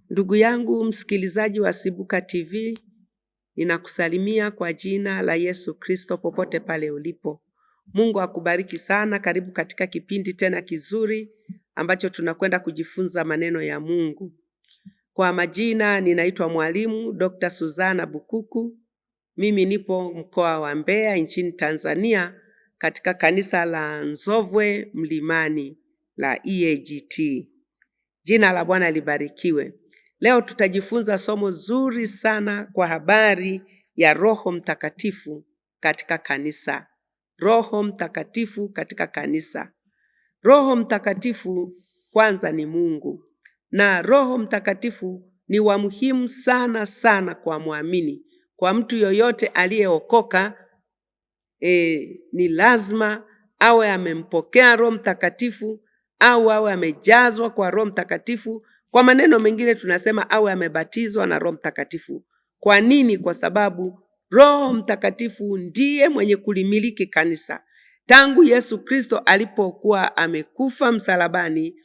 Ndugu yangu msikilizaji wa Sibuka TV, ninakusalimia kwa jina la Yesu Kristo popote pale ulipo. Mungu akubariki sana. Karibu katika kipindi tena kizuri ambacho tunakwenda kujifunza maneno ya Mungu. Kwa majina ninaitwa Mwalimu Dr. Suzana Bukuku. Mimi nipo mkoa wa Mbeya nchini Tanzania katika kanisa la Nzovwe Mlimani la EAGT. Jina la Bwana libarikiwe. Leo tutajifunza somo zuri sana kwa habari ya Roho Mtakatifu katika kanisa. Roho Mtakatifu katika kanisa. Roho Mtakatifu kwanza ni Mungu. Na Roho Mtakatifu ni wa muhimu sana sana kwa muamini. Kwa mtu yoyote aliyeokoka, ni lazima awe amempokea Roho Mtakatifu au awe amejazwa kwa Roho Mtakatifu. Kwa maneno mengine tunasema awe amebatizwa na Roho Mtakatifu. Kwa nini? Kwa sababu Roho Mtakatifu ndiye mwenye kulimiliki kanisa. Tangu Yesu Kristo alipokuwa amekufa msalabani,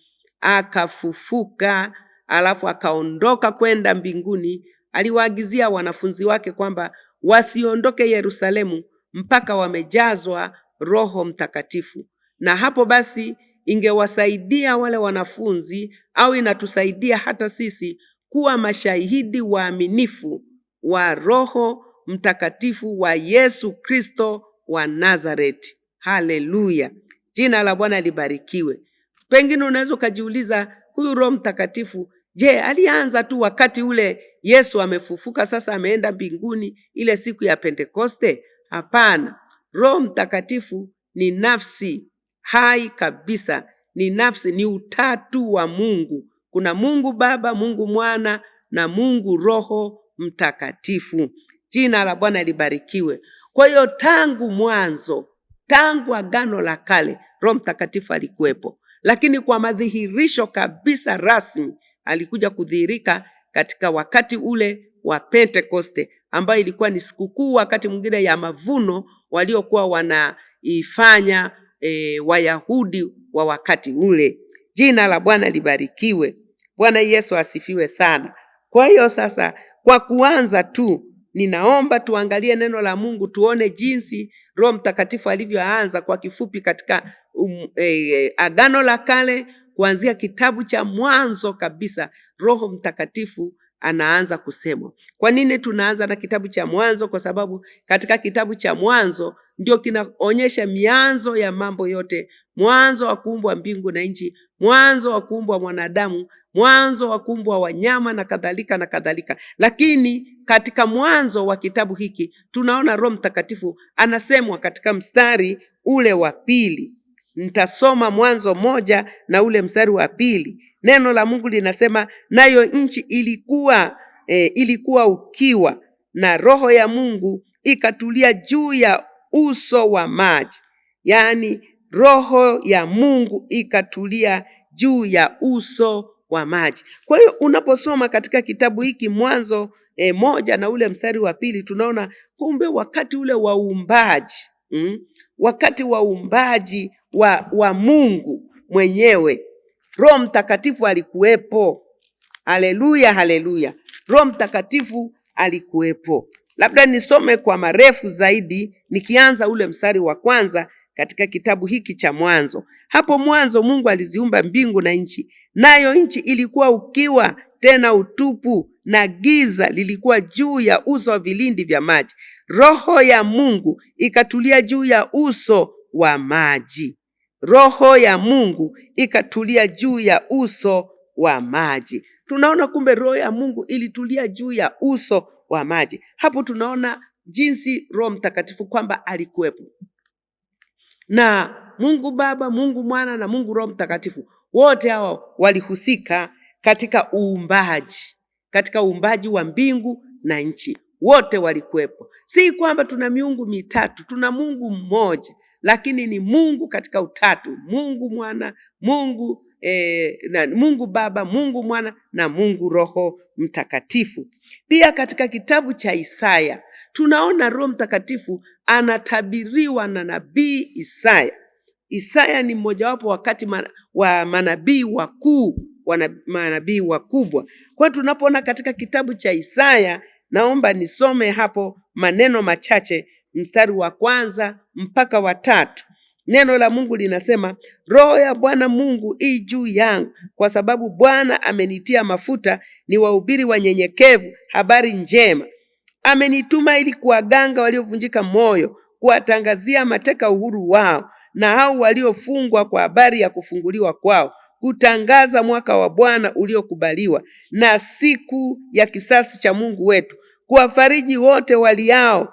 akafufuka, alafu akaondoka kwenda mbinguni, aliwaagizia wanafunzi wake kwamba wasiondoke Yerusalemu mpaka wamejazwa Roho Mtakatifu. Na hapo basi ingewasaidia wale wanafunzi au inatusaidia hata sisi kuwa mashahidi waaminifu wa Roho Mtakatifu wa Yesu Kristo wa Nazareti. Haleluya. Jina la Bwana libarikiwe. Pengine unaweza kujiuliza, huyu Roho Mtakatifu, je, alianza tu wakati ule Yesu amefufuka sasa ameenda mbinguni ile siku ya Pentekoste? Hapana. Roho Mtakatifu ni nafsi hai kabisa, ni nafsi, ni utatu wa Mungu. Kuna Mungu Baba, Mungu Mwana na Mungu Roho Mtakatifu. Jina la Bwana libarikiwe. Kwa hiyo tangu mwanzo, tangu Agano la Kale, Roho Mtakatifu alikuwepo. Lakini kwa madhihirisho kabisa rasmi alikuja kudhihirika katika wakati ule wa Pentekoste, ambayo ilikuwa ni sikukuu wakati mwingine ya mavuno waliokuwa wanaifanya Wayahudi wa wakati ule. Jina la Bwana libarikiwe. Bwana Yesu asifiwe sana. Kwa hiyo sasa, kwa kuanza tu, ninaomba tuangalie neno la Mungu, tuone jinsi Roho Mtakatifu alivyoanza kwa kifupi katika Agano la Kale, kuanzia kitabu cha Mwanzo kabisa. Roho Mtakatifu anaanza kusemwa. Kwa nini tunaanza na kitabu cha Mwanzo? Kwa sababu katika kitabu cha Mwanzo ndio kinaonyesha mianzo ya mambo yote. Mwanzo wa kuumbwa mbingu na nchi, mwanzo wa kuumbwa mwanadamu, mwanzo wa kuumbwa wanyama na kadhalika na kadhalika. Lakini katika mwanzo wa kitabu hiki tunaona Roho Mtakatifu anasemwa katika mstari ule wa pili. Nitasoma Mwanzo 1 na ule mstari wa pili. Neno la Mungu linasema, nayo nchi ilikuwa ukiwa, na Roho ya Mungu ikatulia juu ya uso wa maji. Yaani Roho ya Mungu ikatulia juu ya uso wa maji. Kwa hiyo unaposoma katika kitabu hiki Mwanzo 1 na ule mstari wa pili, tunaona kumbe wakati ule wa uumbaji, wakati wa uumbaji wa Mungu mwenyewe, Roho Mtakatifu alikuwepo. Haleluya, haleluya. Roho Mtakatifu alikuwepo. Labda nisome kwa marefu zaidi nikianza ule mstari wa kwanza katika kitabu hiki cha Mwanzo. Hapo mwanzo Mungu aliziumba mbingu na nchi, nayo nchi ilikuwa ukiwa tena utupu, na giza lilikuwa juu ya uso wa vilindi vya maji. Roho ya Mungu ikatulia juu ya uso wa maji. Roho ya Mungu ikatulia juu ya uso wa maji. Tunaona kumbe Roho ya Mungu ilitulia juu ya uso wa maji. Hapo tunaona jinsi Roho Mtakatifu kwamba alikuwepo. Na Mungu Baba, Mungu Mwana na Mungu Roho Mtakatifu, wote hao walihusika katika uumbaji wa mbingu na nchi. Wote walikuwepo. Si kwamba tuna miungu mitatu, tuna Mungu mmoja, lakini ni Mungu katika utatu. Mungu Mwana, Mungu Baba, Mungu Mwana na Mungu Roho Mtakatifu. Pia katika kitabu cha Isaya tunaona Roho Mtakatifu anatabiriwa na nabii Isaya. Isaya ni mmojawapo wakati wa manabii wakuu, manabii wakubwa. Kwa tunapoona katika kitabu cha Isaya, naomba nisome hapo maneno machache, mstari wa 1 mpaka wa 3. Neno la Mungu linasema, Roho ya Bwana Mungu i juu yangu, kwa sababu Bwana amenitia mafuta niwahubiri wanyenyekevu habari njema. Amenituma ili kuwaganga waliovunjika moyo, kuwatangazia mateka uhuru wao, na hao waliofungwa kwa habari ya kufunguliwa kwao, kutangaza mwaka wa Bwana uliokubaliwa na siku ya kisasi cha Mungu wetu, kuwafariji wote waliao,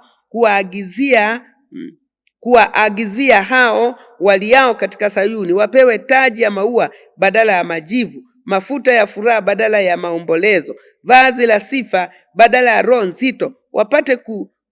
kuwaagizia hao waliao katika Sayuni wapewe taji ya maua badala ya majivu, mafuta ya furaha badala ya maombolezo, vazi la sifa badala ya roho nzito, wapate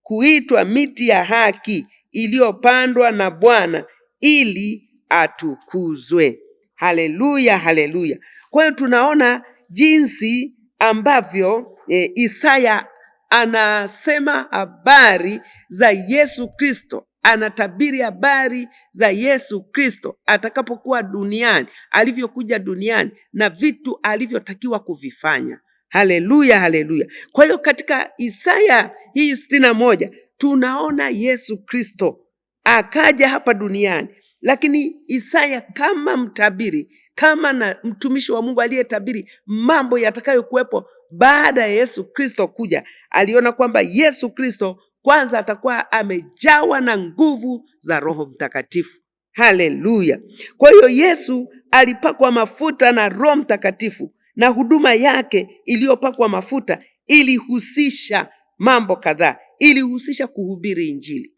kuitwa miti ya haki iliyopandwa na Bwana ili atukuzwe. Haleluya, haleluya. Kwa hiyo tunaona jinsi ambavyo Isaya anasema habari za Yesu Kristo, anatabiri habari za Yesu Kristo atakapokuwa duniani, alivyokuja duniani na vitu alivyotakiwa kuvifanya. Haleluya, haleluya. Kwa hiyo katika Isaya hii 61 tunaona Yesu Kristo akaja hapa duniani, lakini Isaya kama mtabiri, kama na mtumishi wa Mungu aliyetabiri mambo yatakayokuwepo baada ya Yesu Kristo kuja, aliona kwamba Yesu Kristo kwanza atakuwa amejawa na nguvu za Roho Mtakatifu. Haleluya. Kwa hiyo Yesu alipakwa mafuta na Roho Mtakatifu, na huduma yake iliyopakwa mafuta ilihusisha mambo kadhaa. Ilihusisha kuhubiri Injili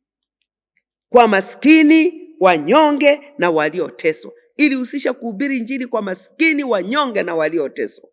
kwa maskini, wanyonge na walioteswa. Ilihusisha kuhubiri Injili kwa maskini, wanyonge na walioteswa.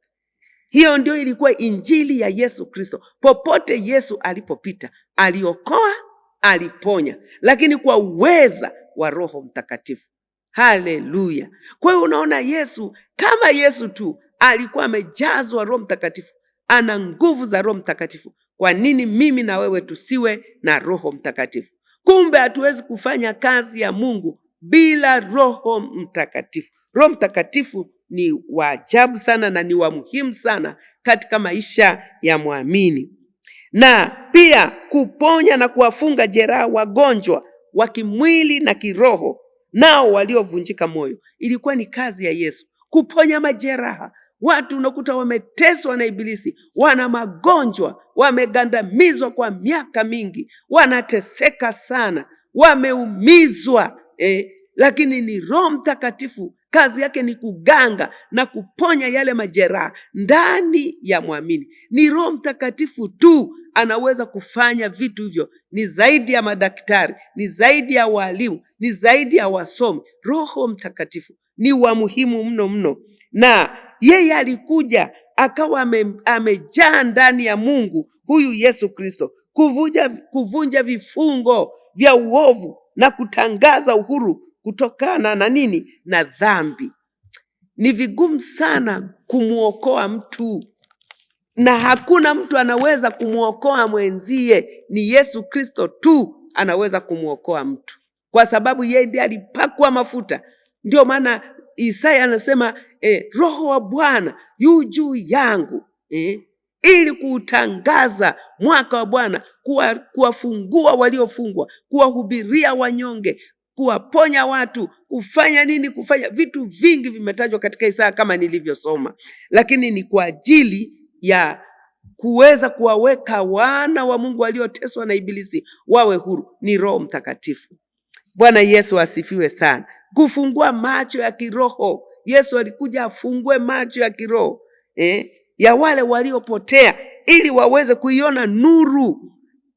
Hiyo ndio ilikuwa Injili ya Yesu Kristo. Popote Yesu alipopita, aliokoa, aliponya, lakini kwa uweza wa Roho Mtakatifu. Haleluya. Kwa hiyo unaona Yesu kama Yesu tu alikuwa amejazwa Roho Mtakatifu, ana nguvu za Roho Mtakatifu. Kwa nini mimi na wewe tusiwe na Roho Mtakatifu? Kumbe hatuwezi kufanya kazi ya Mungu bila Roho Mtakatifu. Roho Mtakatifu ni wa ajabu sana na ni wa muhimu sana katika maisha ya muamini. Na pia kuponya na kuwafunga jeraha wagonjwa wa kimwili na kiroho, nao waliovunjika moyo. Ilikuwa ni kazi ya Yesu kuponya majeraha. Watu unakuta wameteswa na Ibilisi, wana magonjwa, wamegandamizwa kwa miaka mingi, wanateseka sana, wameumizwa, lakini ni Roho Mtakatifu kazi yake ni kuganga na kuponya yale majeraha ndani ya muamini. Ni Roho Mtakatifu tu anaweza kufanya vitu hivyo. Ni zaidi ya madaktari, ni zaidi ya walimu, ni zaidi ya wasomi. Roho Mtakatifu ni wa muhimu mno mno, na yeye alikuja akawa amejaa ndani ya Mungu huyu Yesu Kristo, kuvunja vifungo vya uovu na kutangaza uhuru kutokana na nini? Na dhambi. Ni vigumu sana kumuokoa mtu, na hakuna mtu anaweza kumuokoa mwenzie. Ni Yesu Kristo tu anaweza kumuokoa mtu, kwa sababu yeye ndiye alipakwa mafuta. Ndio maana Isaya anasema Roho wa Bwana yu juu yangu, ili kuutangaza mwaka wa Bwana, kuwafungua waliofungwa, kuwahubiria wanyonge, kuwaponya watu, kufanya nini? Kufanya vitu vingi vimetajwa katika Isaya kama nilivyosoma, lakini ni kwa ajili ya kuweza kuwaweka wana wa Mungu walioteswa na Ibilisi wawe huru. Ni Roho Mtakatifu. Bwana Yesu asifiwe sana. Kufungua macho ya kiroho. Yesu alikuja afungue macho ya kiroho ya wale waliopotea, ili waweze kuiona nuru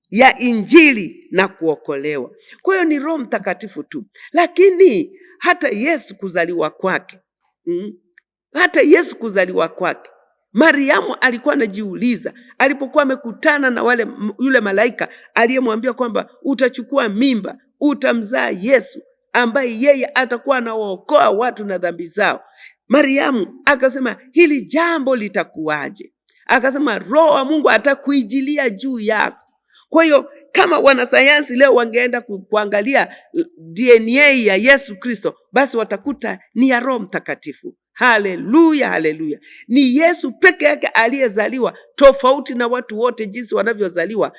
ya Injili na kuokolewa. Kwa hiyo ni Roho Mtakatifu tu. Lakini hata Yesu kuzaliwa kwake, Mariamu alikuwa anajiuliza alipokuwa amekutana na yule malaika aliyemwambia kwamba utachukua mimba, utamzaa Yesu ambaye yeye atakuwa anawaokoa watu na dhambi zao. Mariamu akasema, hili jambo litakuwaje? Akasema, Roho wa Mungu atakuijilia juu yako. Kwa hiyo Kama wanasayansi leo wangeenda kuangalia DNA ya Yesu Kristo, basi watakuta ni ya Roho Mtakatifu. Haleluya, haleluya. Ni Yesu peke yake aliyezaliwa tofauti na watu wote jinsi wanavyozaliwa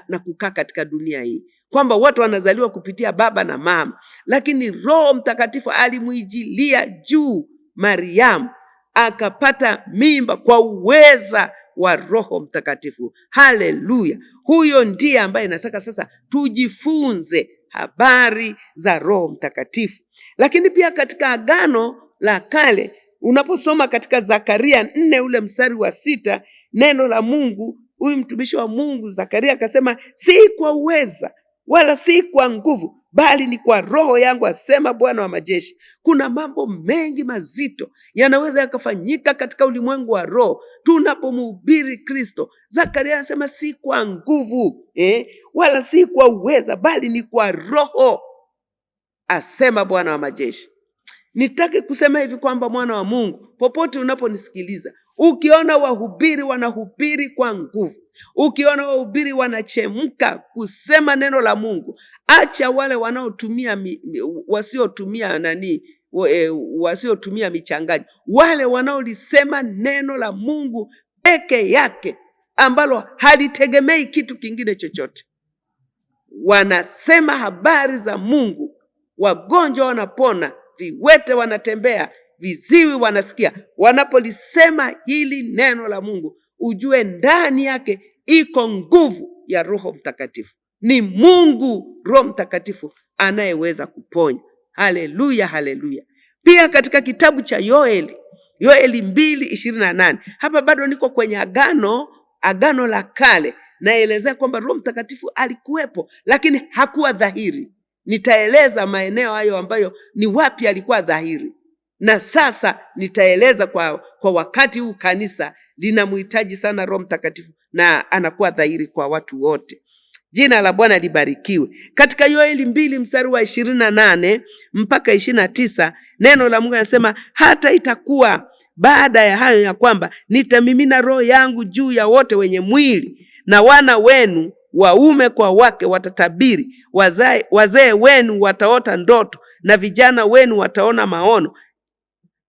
na kukaa katika dunia hii, kwamba watu wanazaliwa kupitia baba na mama, lakini Roho Mtakatifu alimuijilia juu Mariamu, akapata mimba kwa uweza wa Roho Mtakatifu. Haleluya. Huyo ndiye ambaye nataka sasa tujifunze habari za Roho Mtakatifu. Lakini pia katika Agano la Kale, unaposoma katika Zakaria 4 ule mstari wa 6, neno la Mungu, huyu mtumishi wa Mungu Zakaria akasema, si kwa uweza wala si kwa nguvu, bali ni kwa Roho yangu, asema Bwana wa majeshi. Kuna mambo mengi mazito yanaweza yakafanyika katika ulimwengu wa roho tunapomhubiri Kristo. Zakaria anasema si kwa nguvu wala si kwa uweza, bali ni kwa Roho, asema Bwana wa majeshi. Nitaki kusema hivi kwamba mwana wa Mungu, popote unaponisikiliza, ukiona wahubiri wanahubiri kwa nguvu, ukiona wahubiri wanachemka kusema neno la Mungu, acha wale wanaotumia wasiotumia michanganyo, wale wanaolisema neno la Mungu peke yake, ambalo halitegemei kitu kingine chochote. Wanasema habari za Mungu, wagonjwa wanapona, viwete wanatembea, viziwi wanasikia. Wanapolisema hili neno la Mungu, ujue ndani yake iko nguvu ya Roho Mtakatifu. Ni Mungu Roho Mtakatifu anayeweza kuponya. Haleluya, haleluya. Pia katika kitabu cha Yoeli 2:28, hapa bado niko kwenye agano la kale, naelezea kwamba Roho Mtakatifu alikuwepo lakini hakuwa dhahiri. Nitaeleza maeneo hayo ambayo ni wapi alikuwa dhahiri, na sasa nitaeleza kwa wakati huu kanisa linamhitaji sana Roho Mtakatifu na anakuwa dhahiri kwa watu wote. Jina la Bwana libarikiwe. Katika Yoeli 2 mstari wa 28 mpaka 29, neno la Mungu linasema, hata itakuwa baada ya hayo ya kwamba nitamimina Roho yangu juu ya wote wenye mwili, na wana wenu waume kwa wake watatabiri, wazee wenu wataota ndoto, na vijana wenu wataona maono.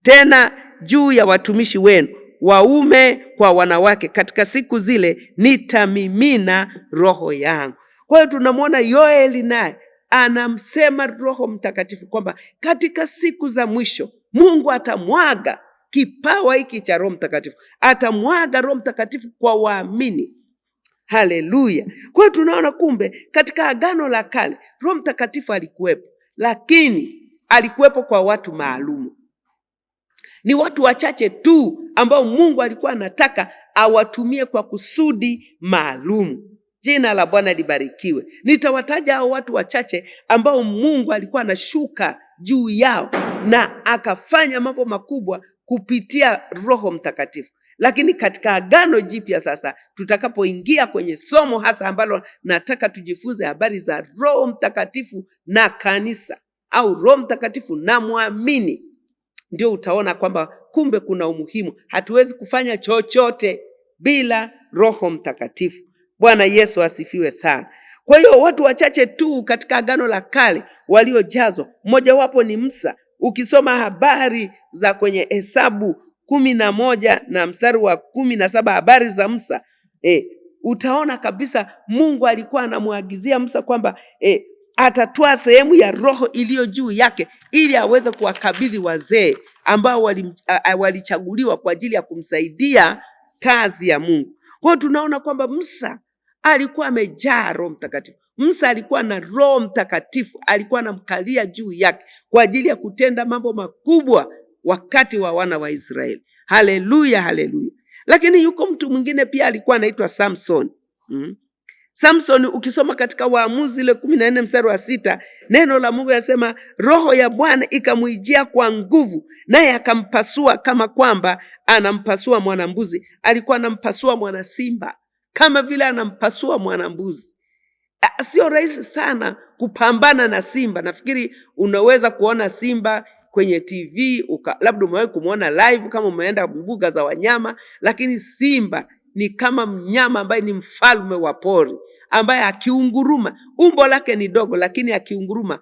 Tena juu ya watumishi wenu waume kwa wanawake, katika siku zile nitamimina Roho yangu. Kwa hiyo tunamwona Yoeli naye anamsema Roho Mtakatifu kwamba katika siku za mwisho Mungu atamwaga kipawa hiki cha Roho Mtakatifu, atamwaga Roho Mtakatifu kwa waamini. Haleluya. Kwa hiyo tunaona kumbe katika Agano la Kale Roho Mtakatifu alikuwepo, lakini alikuwepo kwa watu maalumu. Ni watu wachache tu ambao Mungu alikuwa anataka awatumie kwa kusudi maalum. Jina la Bwana libarikiwe. Nitawataja hao watu wachache ambao Mungu alikuwa anashuka juu yao na akafanya mambo makubwa kupitia Roho Mtakatifu. Lakini katika Agano Jipya sasa, tutakapoingia kwenye somo hasa ambalo nataka tujifunze habari za Roho Mtakatifu na kanisa, au Roho Mtakatifu na muamini, ndio utaona kwamba kumbe kuna umuhimu. Hatuwezi kufanya chochote bila Roho Mtakatifu. Bwana Yesu asifiwe sana. Kwa hiyo watu wachache tu katika Agano la Kale waliojazwa, mmoja wapo ni Musa. Ukisoma habari za kwenye Hesabu 11 na mstari wa 17, habari za Musa, utaona kabisa Mungu alikuwa anamuagizia Musa kwamba atatoa sehemu ya roho iliyo juu yake ili aweze kuwakabidhi wazee ambao walichaguliwa kwa ajili ya kumsaidia kazi ya Mungu. Kwa hiyo tunaona kwamba Musa alikuwa amejaa Roho Mtakatifu. Musa alikuwa na Roho Mtakatifu, alikuwa anamkalia juu yake kwa ajili ya kutenda mambo makubwa wakati wa wana wa Israeli. Haleluya, haleluya. Lakini yuko mtu mwingine pia alikuwa anaitwa Samson. Samson, ukisoma katika Waamuzi 14 mstari wa 6, neno la Mungu linasema, Roho ya Bwana ikamuijia kwa nguvu, naye akampasua kama kwamba anampasua mwanambuzi. Alikuwa anampasua mwana simba kama vile anampasua mwanambuzi. Sio rahisi sana kupambana na simba. Nafikiri unaweza kuona simba kwenye TV, labda umewahi kumuona live kama umeenda mbuga za wanyama, lakini simba ni kama mnyama ambaye ni mfalme wa pori, ambaye akiunguruma, umbo lake ni dogo, lakini akiunguruma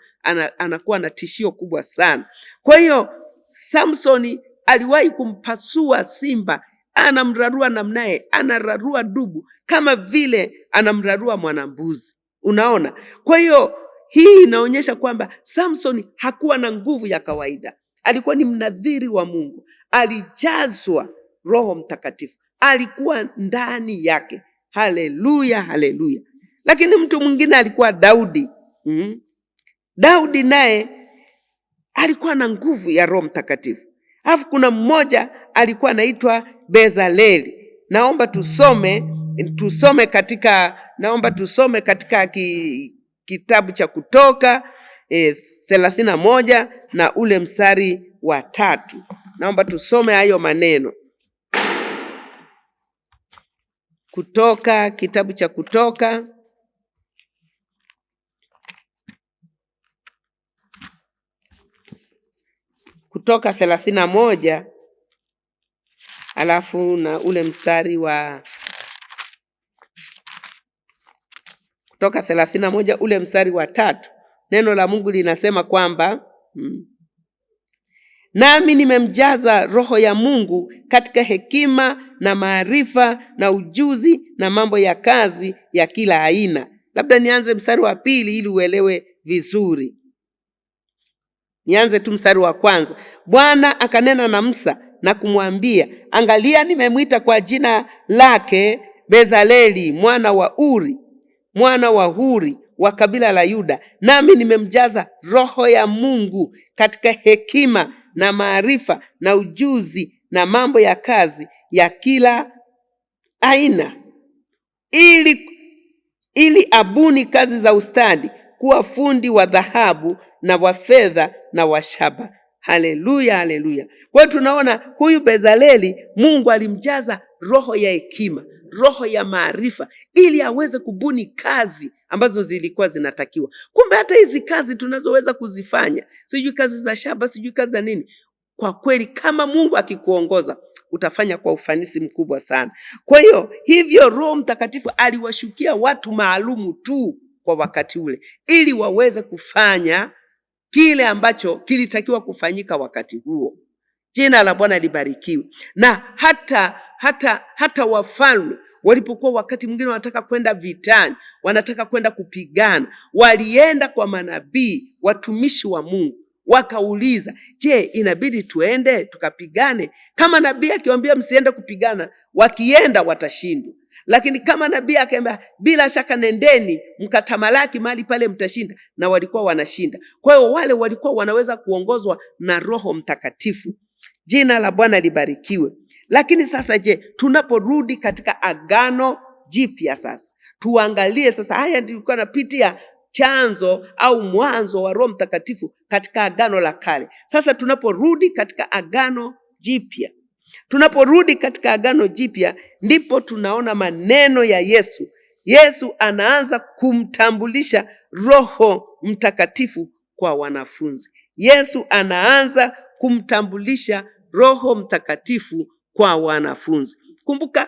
anakuwa na tishio kubwa sana. Kwa hiyo Samsoni aliwahi kumpasua simba, anamrarua namnaye, anararua dubu kama vile anamrarua mwanambuzi. Unaona? Kwa hiyo hii inaonyesha kwamba Samsoni hakuwa na nguvu ya kawaida. Alikuwa ni mnadhiri wa Mungu, alijazwa Roho Mtakatifu, alikuwa ndani yake. Haleluya, haleluya. Lakini mtu mwingine alikuwa Daudi. Daudi naye alikuwa na nguvu ya Roho Mtakatifu. Alafu kuna mmoja alikuwa anaitwa Bezaleli. Naomba tusome katika kitabu cha Kutoka 31 na ule mstari wa 3. Naomba tusome hayo maneno. Kutoka, kitabu cha Kutoka Kutoka 31 alafu na ule mstari wa Kutoka 31 ule mstari wa 3. Neno la Mungu linasema kwamba nami nimemjaza Roho ya Mungu katika hekima na maarifa na ujuzi na mambo ya kazi ya kila aina. Labda nianze mstari wa 2 ili uelewe vizuri. Nianze tu mstari wa 1. Bwana akanena na Musa na kumwambia, angalia, nimemwita kwa jina lake Bezaleli mwana wa Huri wa kabila la Yuda, nami nimemjaza Roho ya Mungu katika hekima na maarifa na ujuzi na mambo ya kazi ya kila aina, ili abuni kazi za ustadi, kuwa fundi wa dhahabu na wa fedha na wa shaba. Haleluya, haleluya. Kwa hiyo tunaona huyu Bezaleli, Mungu alimjaza roho ya hekima, roho ya maarifa, ili aweze kubuni kazi ambazo zilikuwa zinatakiwa. Kumbe hata hizi kazi tunazoweza kuzifanya, sijui kazi za shamba, sijui kazi za nini, kwa kweli kama Mungu akikuongoza utafanya kwa ufanisi mkubwa sana. Kwa hiyo hivyo Roho Mtakatifu aliwashukia watu maalumu tu kwa wakati ule, ili waweze kufanya kile ambacho kilitakiwa kufanyika wakati huo. Jina la Bwana libarikiwe. Na hata wafalme walipokuwa wakati mwingine wanataka kwenda vitani, wanataka kwenda kupigana, walienda kwa manabii, watumishi wa Mungu, wakauliza, je, inabidi tuende tukapigane? Kama nabii akiwaambia msiende kupigana, wakienda watashindwa. Lakini kama nabii akaambia bila shaka nendeni mkatamalaki mahali pale mtashinda, na walikuwa wanashinda. Kwa hiyo wale walikuwa wanaweza kuongozwa na Roho Mtakatifu. Jina la Bwana libarikiwe. Lakini sasa je, tunaporudi katika Agano Jipya sasa, tuangalie sasa, haya ndio tulikuwa napitia chanzo au mwanzo wa Roho Mtakatifu katika Agano la Kale. Sasa tunaporudi katika Agano Jipya, ndipo tunaona maneno ya Yesu. Yesu anaanza kumtambulisha Roho Mtakatifu kwa wanafunzi. Kumbuka,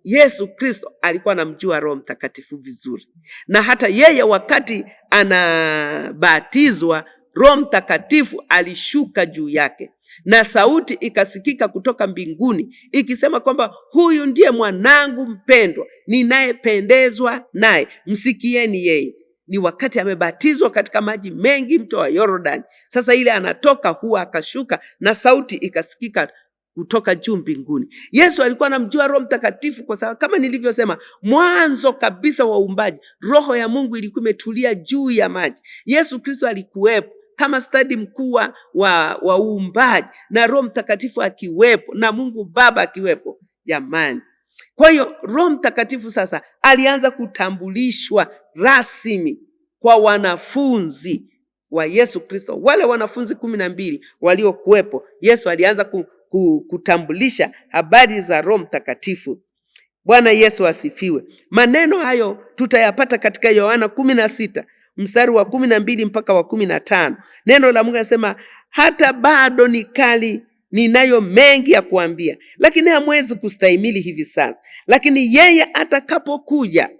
Yesu Kristo alikuwa anamjua Roho Mtakatifu vizuri. Na hata yeye wakati anabatizwa, Roho Mtakatifu alishuka juu yake, na sauti ikasikika kutoka mbinguni ikisema kwamba huyu ndiye mwanangu mpendwa, ninayependezwa naye, msikieni yeye. Ni wakati amebatizwa katika maji mengi, mto wa Yordani. Sasa ile anatoka huwa akashuka na sauti ikasikika kutoka juu mbinguni. Yesu alikuwa anamjua Roho Mtakatifu kwa sababu kama nilivyosema, mwanzo kabisa wa uumbaji, Roho ya Mungu ilikuwa imetulia juu ya maji. Yesu Kristo alikuwepo kama stadi mkuu wa uumbaji, na Roho Mtakatifu akiwepo, na Mungu Baba akiwepo. Jamani. Kwa hiyo Roho Mtakatifu sasa alianza kutambulishwa rasmi kwa wanafunzi wa Yesu Kristo. Wale wanafunzi 12 waliokuwepo, Yesu alianza kutambulisha habari za Roho Mtakatifu. Bwana Yesu asifiwe. Maneno hayo tutayapata katika Yohana 16 mstari wa 12 mpaka wa 15. Neno la Mungu linasema, hata bado nikali ninayo mengi ya kuambia, lakini hamwezi kustahimili hivi sasa. Lakini yeye atakapokuja,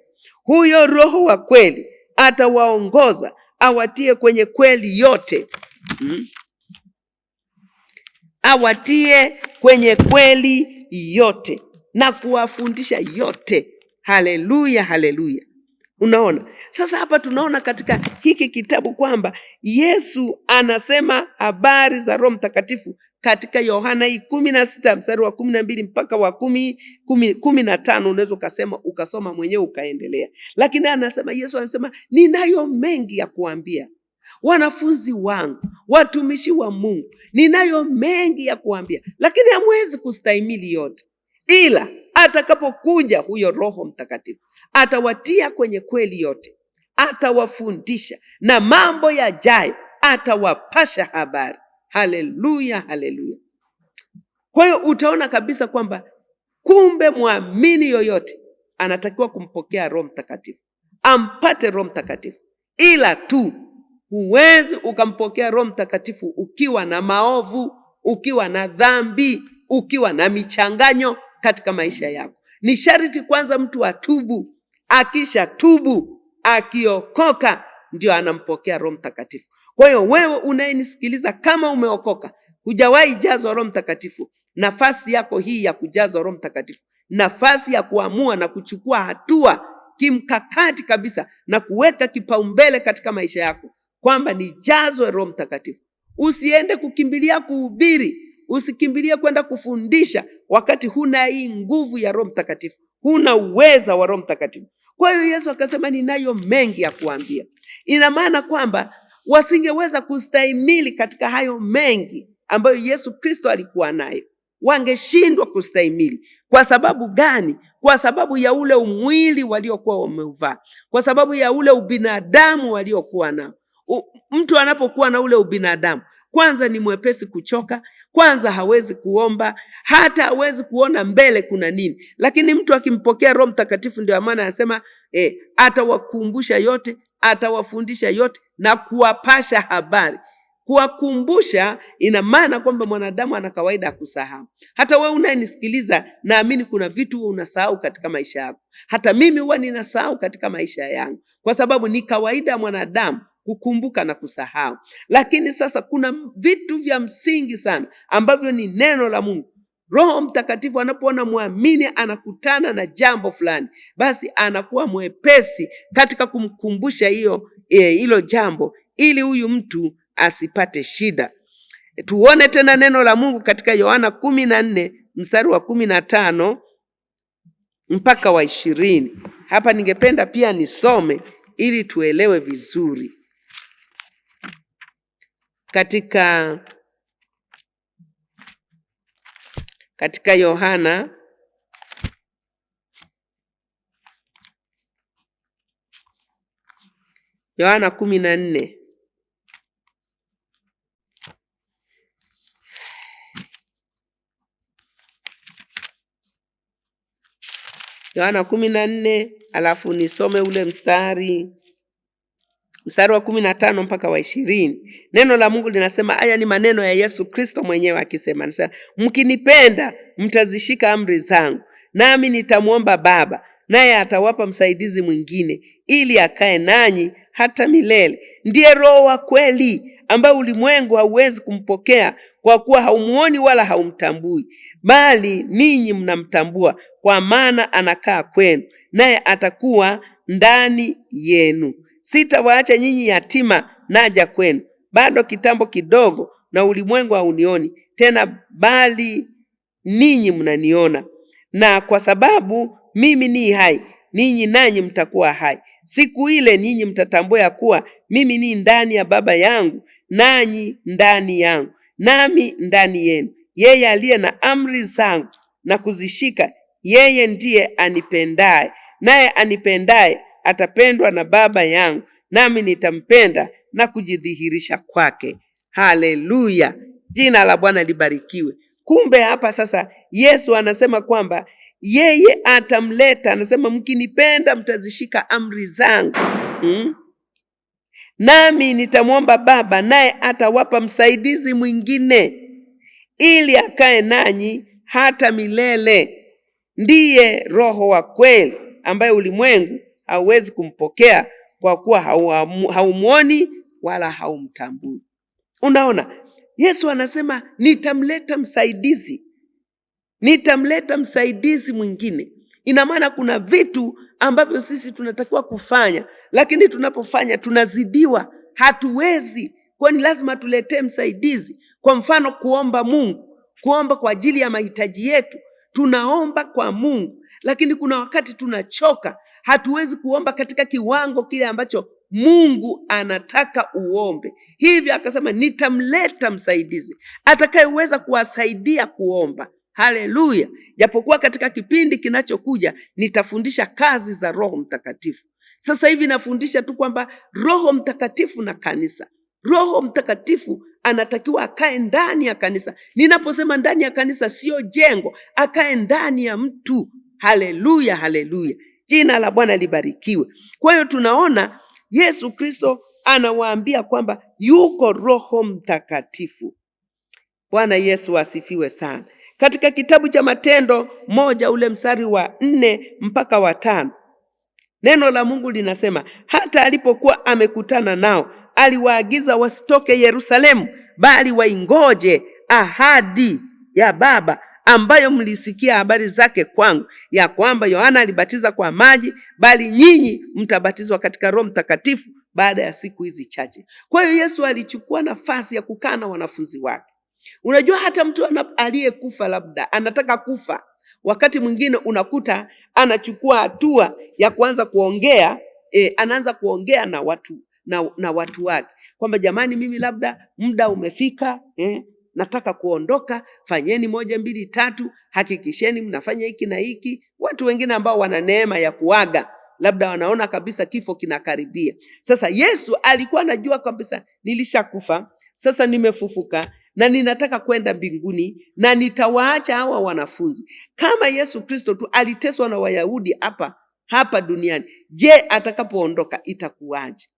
huyo Roho wa kweli, atawaongoza awatie kwenye kweli yote. Awatie kwenye kweli yote na kuwafundisha yote. Haleluya, haleluya. Unaona, sasa hapa tunaona katika hiki kitabu kwamba Yesu anasema habari za Roho Mtakatifu katika Yohana 16 mstari wa 12 mpaka wa 15. Unaweza ukasoma mwenyewe ukaendelea. Lakini Yesu anasema ninayo mengi ya kuambia wanafunzi wangu, watumishi wa Mungu, ninayo mengi ya kuambia, lakini hamwezi kustahimili yote. Ila atakapokuja huyo Roho Mtakatifu, atawatia kwenye kweli yote, atawafundisha na mambo yajayo atawapasha habari. Haleluya, haleluya. Kwa hiyo utaona kabisa kwamba kumbe muamini yoyote anatakiwa kumpokea Roho Mtakatifu, ampate Roho Mtakatifu. Ila tu huwezi ukampokea Roho Mtakatifu ukiwa na maovu, ukiwa na dhambi, ukiwa na michanganyo katika maisha yako. Ni sharti kwanza mtu atubu. Akisha tubu, akiokoka, ndio anampokea Roho Mtakatifu. Kwa hiyo wewe unayenisikiliza, kama umeokoka, hujawahi jazwa Roho Mtakatifu, nafasi yako hii ya kujazwa Roho Mtakatifu, nafasi ya kuamua na kuchukua hatua kimkakati kabisa na kuweka kipaumbele katika maisha yako kwamba nijazwe Roho Mtakatifu. Usiende kukimbilia kuhubiri, usikimbilie kwenda kufundisha wakati huna hii nguvu ya Roho Mtakatifu, huna uweza wa Roho Mtakatifu. Kwa hiyo Yesu akasema ninayo mengi ya kuambia. Ina maana kwamba wasingeweza kustahimili katika hayo mengi ambayo Yesu Kristo alikuwa nayo. Wangeshindwa kustahimili. Kwa sababu gani? Kwa sababu ya ule umwili waliokuwa wameuvaa, kwa sababu ya ule ubinadamu waliokuwa nao. Mtu anapokuwa na ule ubinadamu, kwanza ni mwepesi kuchoka, kwanza hawezi kuomba, hata hawezi kuona mbele kuna nini. Lakini mtu akimpokea Roho Mtakatifu, ndio maana anasema atawakumbusha yote, atawafundisha yote na kuwapasha habari. Kuwakumbusha ina maana kwamba mwanadamu ana kawaida ya kusahau. Hata wewe unayenisikiliza, naamini kuna vitu unasahau katika maisha yako. Hata mimi huwa ninasahau katika maisha yangu, kwa sababu ni kawaida ya mwanadamu kukumbuka na kusahau. Lakini sasa kuna vitu vya msingi sana ambavyo ni neno la Mungu. Roho Mtakatifu anapoona muamini anakutana na jambo fulani, basi anakuwa mwepesi katika kumkumbusha hilo jambo, ili huyu mtu asipate shida. Tuone tena neno la Mungu katika Yohana 14 mstari wa 15 mpaka wa 20. Hapa ningependa pia nisome ili tuelewe vizuri. Katika Yohana Yohana 14 Yohana 14, alafu nisome ule mstari wa 15 mpaka wa 20. Neno la Mungu linasema, haya ni maneno ya Yesu Kristo mwenyewe akisema, anasema, mkinipenda mtazishika amri zangu, nami nitamwomba Baba, naye atawapa msaidizi mwingine, ili akae nanyi hata milele. Ndiye Roho wa kweli, ambaye ulimwengu hauwezi kumpokea, kwa kuwa haumuoni wala haumtambui, bali ninyi mnamtambua, kwa maana anakaa kwenu, naye atakuwa ndani yenu. Sitawaacha nyinyi yatima, naja kwenu. Bado kitambo kidogo, na ulimwengu haunioni tena, bali ninyi mnaniona. Na kwa sababu mimi ni hai, ninyi nanyi mtakuwa hai. Siku ile ninyi mtatambua ya kuwa mimi ni ndani ya Baba yangu, nanyi ndani yangu, nami ndani yenu. Yeye aliye na amri zangu na kuzishika, yeye ndiye anipendaye, naye anipendaye atapendwa na Baba yangu, nami nitampenda na kujidhihirisha kwake. Haleluya, jina la Bwana libarikiwe. Kumbe hapa sasa Yesu anasema kwamba yeye atamleta, anasema mkinipenda mtazishika amri zangu, nami nitamwomba Baba, naye atawapa msaidizi mwingine, ili akae nanyi hata milele. Ndiye Roho wa kweli, ambaye ulimwengu hauwezi kumpokea kwa kuwa haumuoni wala haumtambui. Unaona, Yesu anasema nitamleta msaidizi. Nitamleta msaidizi mwingine. Ina maana kuna vitu ambavyo sisi tunatakiwa kufanya, lakini tunapofanya tunazidiwa, hatuwezi. Kwa ni lazima tuletee msaidizi. Kwa mfano, kuomba Mungu, kuomba kwa ajili ya mahitaji yetu. Tunaomba kwa Mungu, lakini kuna wakati tunachoka, hatuwezi kuomba katika kiwango kile ambacho Mungu anataka uombe. Hivyo akasema nitamleta msaidizi atakayeweza kuwasaidia kuomba. Haleluya. Japokuwa katika kipindi kinachokuja nitafundisha kazi za Roho Mtakatifu. Sasa hivi nafundisha tu kwamba Roho Mtakatifu na kanisa. Roho Mtakatifu anatakiwa akae ndani ya kanisa. Ninaposema ndani ya kanisa, sio jengo, akae ndani ya mtu. Haleluya, haleluya. Jina la Bwana libarikiwe. Kwa hiyo tunaona Yesu Kristo anawaambia kwamba yuko Roho Mtakatifu. Bwana Yesu asifiwe sana. Katika kitabu cha Matendo 1 ule mstari wa 4 mpaka wa 5, neno la Mungu linasema, hata alipokuwa amekutana nao, aliwaagiza wasitoke Yerusalemu, bali waingoje ahadi ya Baba, ambayo mlisikia habari zake kwangu, ya kwamba Yohana alibatiza kwa maji, bali nyinyi mtabatizwa katika Roho Mtakatifu baada ya siku hizi chache. Kwa hiyo Yesu alichukua nafasi ya kukaa na wanafunzi wake. Unajua, hata mtu aliyekufa labda anataka kufa, wakati mwingine unakuta anachukua hatua ya kuanza kuongea, anaanza kuongea na watu wake kwamba jamani, mimi labda muda umefika, nataka kuondoka, fanyeni 1, 2, 3, hakikisheni mnafanya hiki na hiki. Watu wengine ambao wana neema ya kuaga, labda wanaona kabisa kifo kinakaribia. Sasa Yesu alikuwa anajua kabisa, nilishakufa, sasa nimefufuka na ninataka kwenda mbinguni na nitawaacha hawa wanafunzi. Kama Yesu Kristo tu aliteswa na Wayahudi hapa duniani, je, atakapoondoka itakuwaje?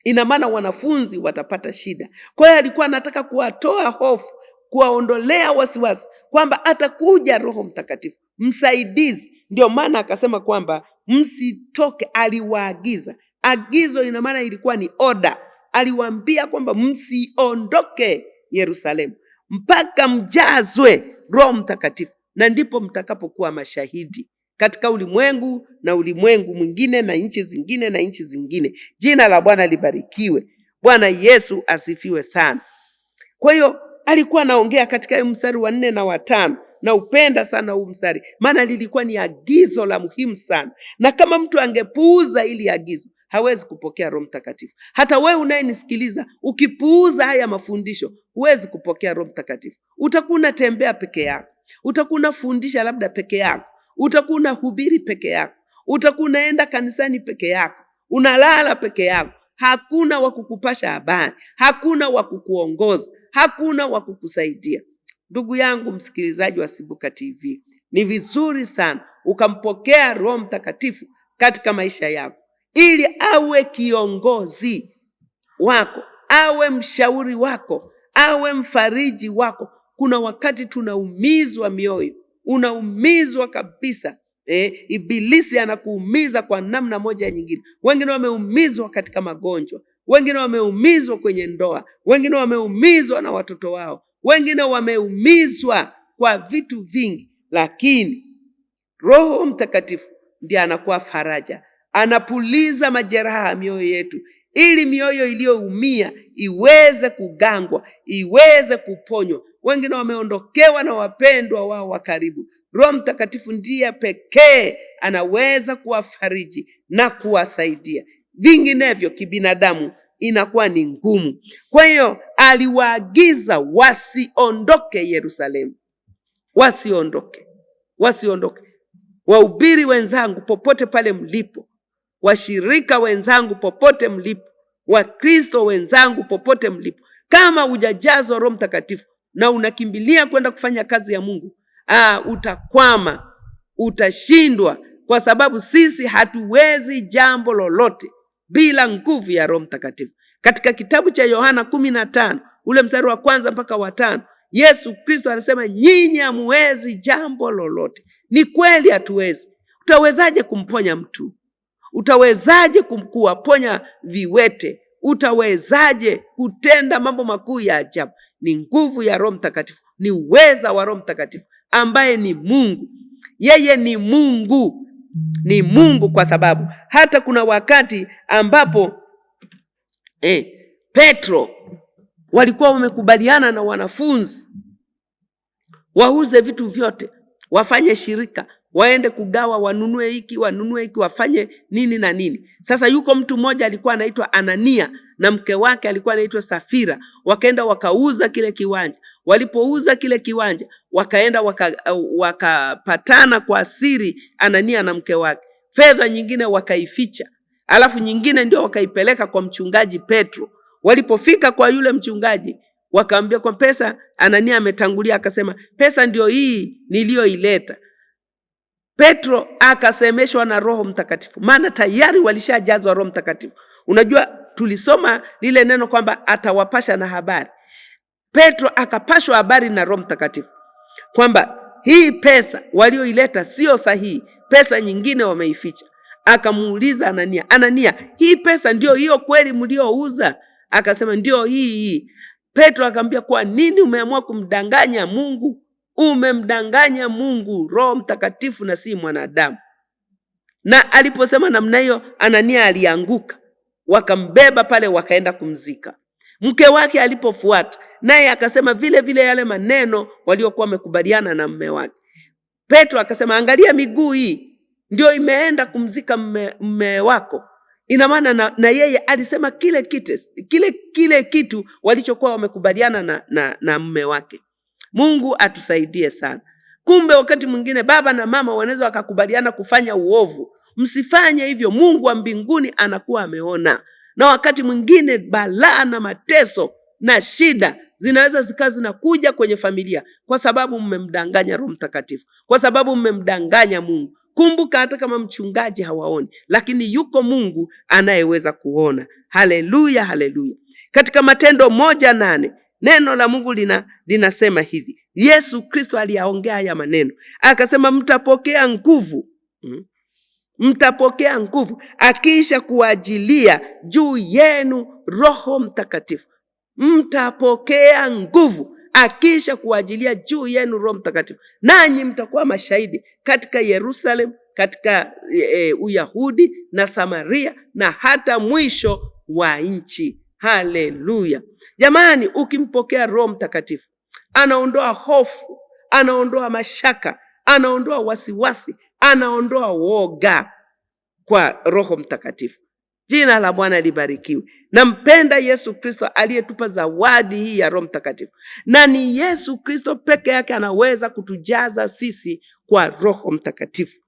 Ina maana wanafunzi watapata shida. Kwa hiyo alikuwa anataka kuwatoa hofu, kuwaondolea wasiwasi kwamba atakuja Roho Mtakatifu, msaidizi. Ndio maana akasema kwamba msitoke, aliwaagiza. Agizo ina maana ilikuwa ni order. Aliwaambia kwamba msiondoke Yerusalemu mpaka mjazwe Roho Mtakatifu, na ndipo mtakapokuwa mashahidi katika ulimwengu na ulimwengu mwingine na nchi zingine na nchi zingine. Jina la Bwana libarikiwe. Bwana Yesu asifiwe sana. Kwa hiyo alikuwa anaongea katika mstari wa 4 na wa 5, na upenda sana huu mstari, maana lilikuwa ni agizo la muhimu sana, na kama mtu angepuuza ili agizo hawezi kupokea Roho Mtakatifu. Hata wewe unayenisikiliza, ukipuuza haya mafundisho, huwezi kupokea Roho Mtakatifu. Utakuwa unatembea peke yako, utakuwa unafundisha labda peke yako, utakuwa unahubiri peke yako, utakuwa unaenda kanisani peke yako, unalala peke yako. Hakuna wa kukupasha habari, hakuna wa kukuongoza, hakuna wa kukusaidia. Ndugu yangu msikilizaji wa Sibuka TV, ni vizuri sana ukampokea Roho Mtakatifu katika maisha yako, ili awe kiongozi wako, awe mshauri wako, awe mfariji wako. Kuna wakati tunaumizwa mioyo, unaumizwa kabisa. Ibilisi anakuumiza kwa namna moja nyingine. Wengine wameumizwa katika magonjwa, wengine wameumizwa kwenye ndoa, wengine wameumizwa na watoto wao, wengine wameumizwa kwa vitu vingi, lakini Roho Mtakatifu ndiye anakuwa faraja. Anapuliza majeraha mioyo yetu, ili mioyo iliyoumia iweze kugangwa, iweze kuponywa. Wengine wameondokewa na wapendwa wao wa karibu. Roho Mtakatifu ndiye pekee anaweza kuwafariji na kuwasaidia. Vinginevyo kibinadamu inakuwa ni ngumu. Kwa hiyo aliwaagiza wasiondoke Yerusalemu. Wasiondoke. Wahubiri wenzangu popote pale mlipo, washirika wenzangu popote mlipo, Wakristo wenzangu popote mlipo, kama hujajazwa Roho Mtakatifu na unakimbilia kwenda kufanya kazi ya Mungu, utakwama, utashindwa, kwa sababu sisi hatuwezi jambo lolote bila nguvu ya Roho Mtakatifu. Katika kitabu cha Yohana 15 ule mstari wa 1 mpaka wa 5, Yesu Kristo anasema nyinyi hamuwezi jambo lolote. Ni kweli hatuwezi. Utawezaje kumponya mtu? Utawezaje kuwaponya viwete? Utawezaje kutenda mambo makuu ya ajabu? Ni nguvu ya Roho Mtakatifu, ni uweza wa Roho Mtakatifu ambaye ni Mungu. Yeye ni Mungu, ni Mungu, kwa sababu hata kuna wakati ambapo Petro walikuwa wamekubaliana na wanafunzi wauze vitu vyote, wafanye shirika, waende kugawa, wanunue hiki, wafanye nini na nini. Sasa yuko mtu mmoja alikuwa anaitwa Anania na mke wake alikuwa anaitwa Safira. Wakaenda wakauza kile kiwanja. Walipouza kile kiwanja, wakaenda wakapatana kwa siri, Anania na mke wake. Fedha nyingine wakaificha, alafu nyingine ndio wakaipeleka kwa mchungaji Petro. Walipofika kwa yule mchungaji, wakaambia kwa pesa, Anania ametangulia, akasema pesa ndio hii niliyoileta. Petro akasemeshwa na Roho Mtakatifu, maana tayari walishajazwa Roho Mtakatifu. Unajua tulisoma lile neno kwamba atawapasha na habari. Petro akapashwa habari na Roho Mtakatifu kwamba hii pesa walioileta sio sahihi, pesa nyingine wameificha. Akamuuliza Anania, Anania, hii pesa ndio hiyo kweli mliouza? Akasema ndio hii. Petro akamwambia, kwa nini umeamua kumdanganya Mungu? Umemdanganya Mungu, Roho Mtakatifu, na si mwanadamu. Na aliposema namna hiyo, Anania alianguka. Wakambeba pale wakaenda kumzika. Mke wake alipofuata, naye akasema vile vile yale maneno waliokuwa wamekubaliana na mume wake. Petro akasema, angalia miguu hii ndio imeenda kumzika mume wako. Ina maana na yeye alisema kile kitu walichokuwa wamekubaliana na mume wake. Mungu atusaidie sana. Kumbe wakati mwingine baba na mama wanaweza wakakubaliana kufanya uovu. Msifanye hivyo, Mungu wa mbinguni anakuwa ameona. Na wakati mwingine balaa na mateso na shida zinaweza zinakuja kwenye familia kwa sababu mmemdanganya Roho Mtakatifu, kwa sababu mmemdanganya Mungu. Kumbuka hata kama mchungaji hawaoni, lakini yuko Mungu anayeweza kuona. Haleluya, haleluya. Katika Matendo 1:8 neno la Mungu linasema hivi. Yesu Kristo aliyaongea haya maneno, akasema mtapokea nguvu. Mtapokea nguvu akiisha kuajilia juu yenu Roho Mtakatifu. Mtapokea nguvu akiisha kuajilia juu yenu Roho Mtakatifu, nanyi mtakuwa mashahidi katika Yerusalemu, katika Uyahudi na Samaria na hata mwisho wa nchi. Haleluya. Jamani, ukimpokea Roho Mtakatifu, anaondoa hofu, anaondoa mashaka, anaondoa wasiwasi, anaondoa woga kwa Roho Mtakatifu. Jina la Bwana libarikiwe. Nampenda Yesu Kristo aliyetupa zawadi hii ya Roho Mtakatifu. Na ni Yesu Kristo peke yake anaweza kutujaza sisi kwa Roho Mtakatifu.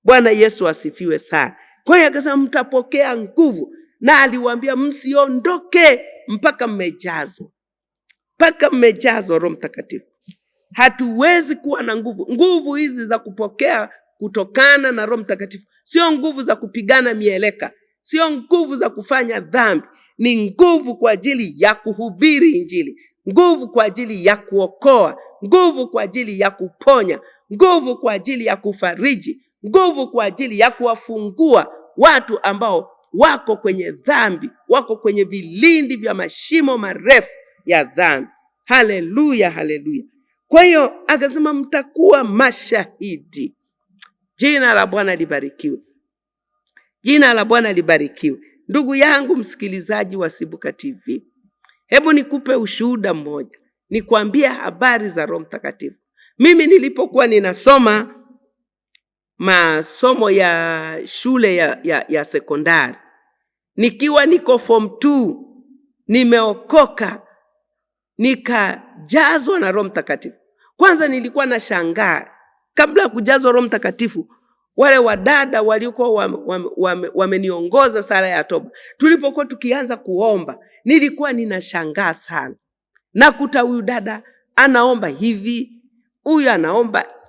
Bwana Yesu asifiwe sana. Kwa hiyo akasema mtapokea nguvu, na aliwaambia msiondoke mpaka mmejazwa. Mpaka mmejazwa Roho Mtakatifu. Hatuwezi kuwa na nguvu hizi za kupokea kutokana na Roho Mtakatifu. Sio nguvu za kupigana mieleka, sio nguvu za kufanya dhambi. Ni nguvu kwa ajili ya kuhubiri Injili, nguvu kwa ajili ya kuokoa, nguvu kwa ajili ya kuponya, nguvu kwa ajili ya kufariji, nguvu kwa ajili ya kuwafungua watu ambao wako kwenye dhambi, wako kwenye vilindi vya mashimo marefu ya dhambi. Haleluya, haleluya. Kwa hiyo akasema mtakuwa mashahidi. Jina la Bwana libarikiwe. Jina la Bwana libarikiwe. Ndugu yangu msikilizaji wa Sibuka TV, hebu nikupe ushuhuda mmoja, nikwambie habari za Roho Mtakatifu. Mimi nilipokuwa ninasoma masomo ya shule ya sekondari, nikiwa niko form 2, nimeokoka, nikajazwa na Roho Mtakatifu. Kwanza nilikuwa na shangaa, kabla ya kujazwa Roho Mtakatifu, wale wadada waliokuwa wameniongoza sala ya toba, tulipokuwa tukianza kuomba, nilikuwa ninashangaa sana. Nakuta huyu dada anaomba hivi, huyu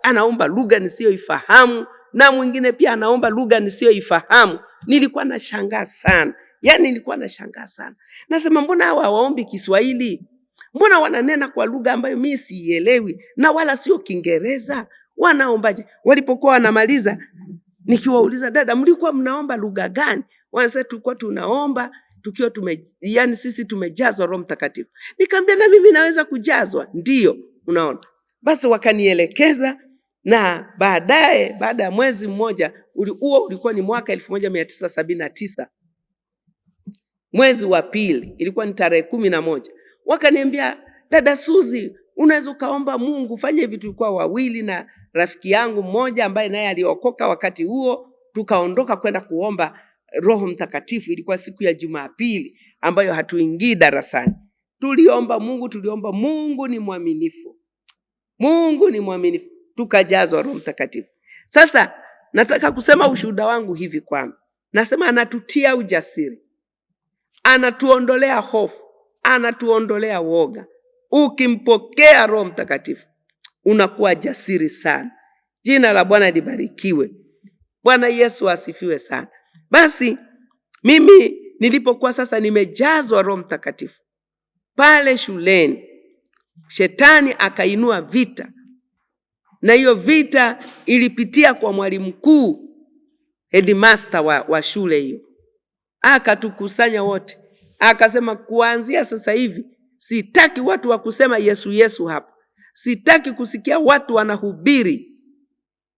anaomba lugha nisiyoifahamu, na mwingine pia anaomba lugha nisiyoifahamu. Nilikuwa nashangaa sana. Yaani nilikuwa nashangaa sana. Nasema mbona hawa hawaombi Kiswahili? Mbona wananena kwa lugha ambayo mimi siielewi na wala sio Kiingereza? Wanaombaje? Walipokuwa wanamaliza, nikiwauliza, dada, mlikuwa mnaomba lugha gani? Wanasema tulikuwa tunaomba tukiwa yani sisi tumejazwa Roho Mtakatifu. Nikamwambia na mimi naweza kujazwa? Ndio, unaona. Basi wakanielekeza, na baadaye baada ya mwezi mmoja, huo ulikuwa ni mwaka 1979. Mwezi wa pili, ilikuwa ni tarehe 11. Wakaniambia, dada Suzi, unaweza kaomba Mungu fanye hivi. Tulikuwa wawili na rafiki yangu mmoja ambaye naye aliokoka wakati huo, tukaondoka kwenda kuomba Roho Mtakatifu. Ilikuwa siku ya Jumapili ambayo hatuingii darasani. Tuliomba Mungu ni mwaminifu. Mungu ni mwaminifu. Tukajazwa Roho Mtakatifu. Sasa nataka kusema ushuhuda wangu hivi kwamba nasema anatutia ujasiri, anatuondolea hofu, anatuondolea woga. Ukimpokea Roho Mtakatifu unakuwa jasiri sana. Jina la Bwana libarikiwe. Bwana Yesu asifiwe sana. Basi mimi nilipokuwa sasa nimejazwa Roho Mtakatifu, pale shuleni Shetani akainua vita, na hiyo vita ilipitia kwa mwalimu mkuu, headmaster wa shule hiyo. Akatukusanya wote, akasema kuanzia sasa hivi sitaki watu wa kusema Yesu Yesu hapa. Sitaki kusikia watu wanahubiri.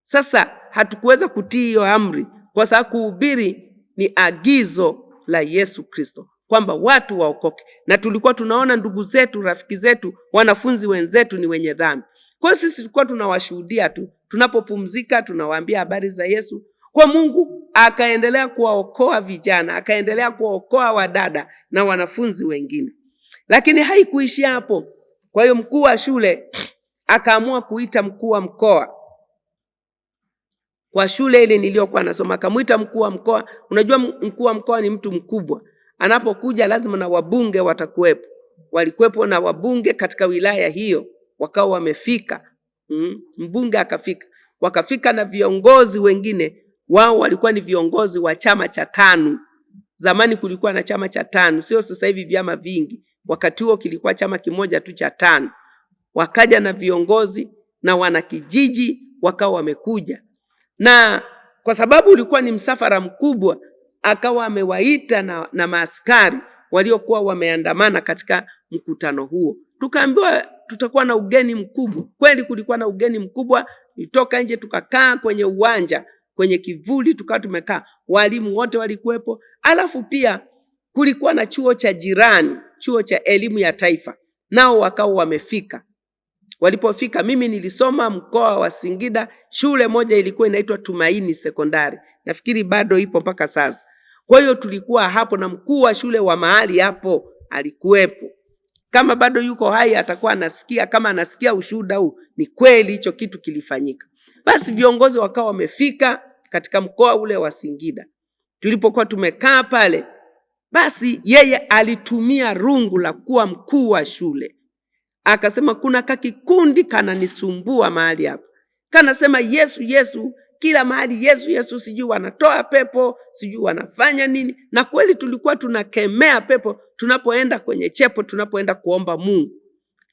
Sasa hatukuweza kutii hiyo amri, kwa sababu kuhubiri ni agizo la Yesu Kristo, kwamba watu waokoke. Na tulikuwa tunaona ndugu zetu, rafiki zetu, wanafunzi wenzetu ni wenye dhambi. Kwa hiyo sisi tulikuwa tunawashuhudia tu, tunapopumzika tunawaambia habari za Yesu. Kwa Mungu akaendelea kuwaokoa vijana, akaendelea kuwaokoa wadada na wanafunzi wengine. Lakini haikuishia hapo. Kwa hiyo mkuu wa shule akaamua kuita mkuu wa mkoa kwa shule ile niliyokuwa nasoma. Akamuita mkuu wa mkoa. Unajua mkuu wa mkoa ni mtu mkubwa. Anapokuja lazima na wabunge watakuwepo. Walikuwepo na wabunge katika wilaya hiyo, wakao wamefika. Mbunge akafika. Wakafika na viongozi wengine. Wao walikuwa ni viongozi wa chama cha TANU. Zamani kulikuwa na chama cha TANU, sio sasa hivi vyama vingi. Wakati huo kilikuwa chama kimoja tu cha TANU. Wakaja na viongozi na wanakijiji wakao wamekuja. Na kwa sababu ulikuwa ni msafara mkubwa, akawa amewaita na maaskari waliokuwa wameandamana katika mkutano huo. Tukaambiwa tutakuwa na ugeni mkubwa. Kweli kulikuwa na ugeni mkubwa. Nitoka nje tukakaa kwenye uwanja, kwenye kivuli tukawa tumekaa. Walimu wote walikuwepo. Alafu pia kulikuwa na chuo cha jirani, chuo cha elimu ya taifa. Nao wakao wamefika. Walipofika, mimi nilisoma mkoa wa Singida, shule moja ilikuwa inaitwa Tumaini Sekondari. Nafikiri bado ipo mpaka sasa. Kwa hiyo tulikuwa hapo na mkuu wa shule wa mahali hapo alikuwepo. Kama bado yuko hai atakuwa anasikia, kama anasikia ushuhuda huu, ni kweli hicho kitu kilifanyika. Basi viongozi wakao wamefika katika mkoa ule wa Singida. Tulipokuwa tumekaa pale, basi yeye alitumia rungu la kuwa mkuu wa shule. Akasema kuna kakikundi kananisumbua mahali hapa. Kanasema Yesu Yesu, kila mahali Yesu Yesu, sijui wanatoa pepo, sijui wanafanya nini. Na kweli tulikuwa tunakemea pepo tunapoenda kwenye chepo, tunapoenda kuomba Mungu.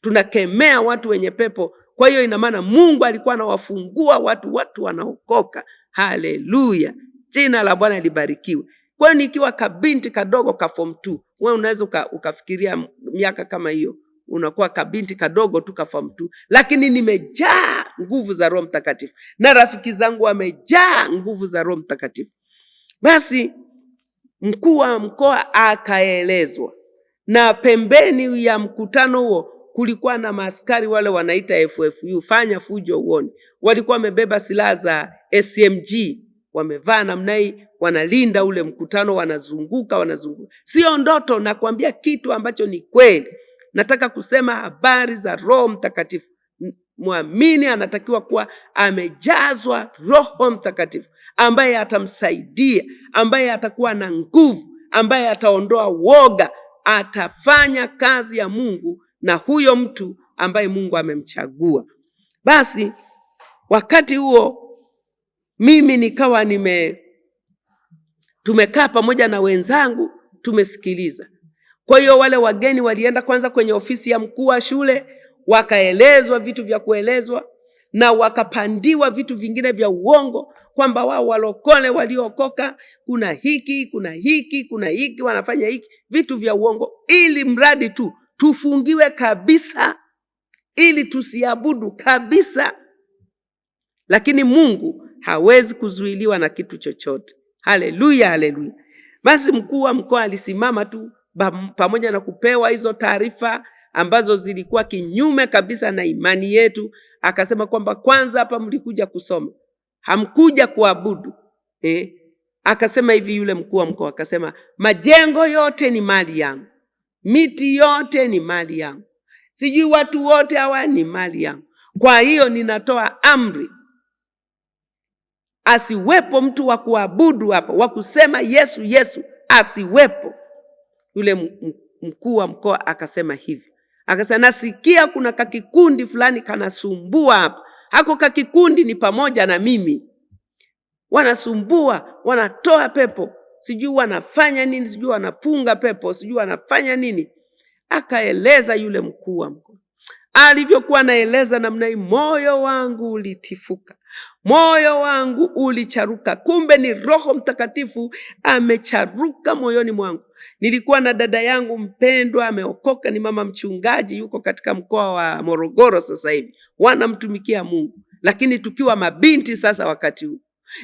Tunakemea watu wenye pepo. Kwa hiyo ina maana Mungu alikuwa anawafungua watu wanaokoka. Haleluya. Jina la Bwana libarikiwe. Kwa hiyo nikiwa kabinti kadogo ka form 2, wewe unaweza ukafikiria miaka kama hiyo. Unakuwa kabinti kadogo tu ka form 2, lakini nimejaa nguvu za Roho Mtakatifu na rafiki zangu wamejaa nguvu za Roho Mtakatifu. Basi mkuu wa mkoa akaelezwa, na pembeni ya mkutano huo kulikuwa na maaskari wale wanaita FFU, fanya fujo uone. Walikuwa wamebeba silaha za SMG, wamevaa namna hii, wanalinda ule mkutano, wanazunguka. Sio ndoto, nakwambia kitu ambacho ni kweli. Nataka kusema habari za Roho Mtakatifu. Muamini anatakiwa kuwa amejazwa Roho Mtakatifu, ambaye atamsaidia, ambaye atakuwa na nguvu, ambaye ataondoa woga, atafanya kazi ya Mungu na huyo mtu ambaye Mungu amemchagua. Basi wakati huo mimi nikawa tumekaa pamoja na wenzangu tumesikiliza. Kwa hiyo wale wageni walienda kwanza kwenye ofisi ya mkuu wa shule, wakaelezwa vitu vya kuelezwa na wakapandiwa vitu vingine vya uongo kwamba wao walokole waliokoka, kuna hiki, kuna hiki, kuna hiki, wanafanya hiki, vitu vya uongo, ili mradi tu tufungiwe kabisa, ili tusiabudu kabisa. Lakini Mungu hawezi kuzuiliwa na kitu chochote. Haleluya, haleluya. Basi mkuu wa mkoa alisimama tu, pamoja na kupewa hizo taarifa ambazo zilikuwa kinyume kabisa na imani yetu, akasema kwamba kwanza hapa mlikuja kusoma, hamkuja kuabudu. Akasema hivi yule mkuu wa mkoa, akasema majengo yote ni mali yangu, miti yote ni mali yangu, sijui watu wote hawa ni mali yangu. Kwa hiyo ninatoa amri, asiwepo mtu wa kuabudu hapa, wa kusema Yesu Yesu, asiwepo. Yule mkuu wa mkoa akasema hivyo. Akasema nasikia kuna kakikundi fulani kanasumbua hapa. Hako kakikundi ni pamoja na mimi. Wanasumbua, wanatoa pepo, sijui wanafanya nini, sijui wanapunga pepo, sijui wanafanya nini. Akaeleza yule mkuu wa mkoa. Alivyokuwa naeleza namna hii, moyo wangu ulitifuka, moyo wangu ulicharuka. Kumbe ni Roho Mtakatifu amecharuka moyoni mwangu. Nilikuwa na dada yangu mpendwa, ameokoka, ni mama mchungaji, yuko katika mkoa wa Morogoro sasa hivi, wanamtumikia Mungu. Lakini tukiwa mabinti sasa, wakati huu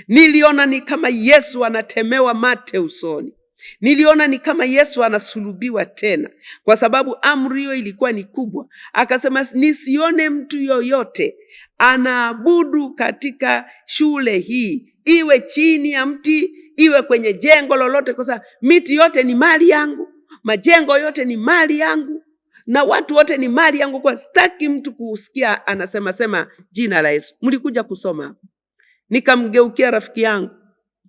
niliona ni kama Yesu anatemewa mate usoni. Niliona ni kama Yesu anasulubiwa tena, kwa sababu amri hiyo ilikuwa ni kubwa. Akasema nisione mtu yoyote anaabudu katika shule hii, iwe chini ya mti, iwe kwenye jengo lolote, kwa sababu miti yote ni mali yangu, majengo yote ni mali yangu, na watu wote ni mali yangu. Kwa sitaki mtu kusikia anasema sema jina la Yesu. Mlikuja kusoma. Nikamgeukia rafiki yangu,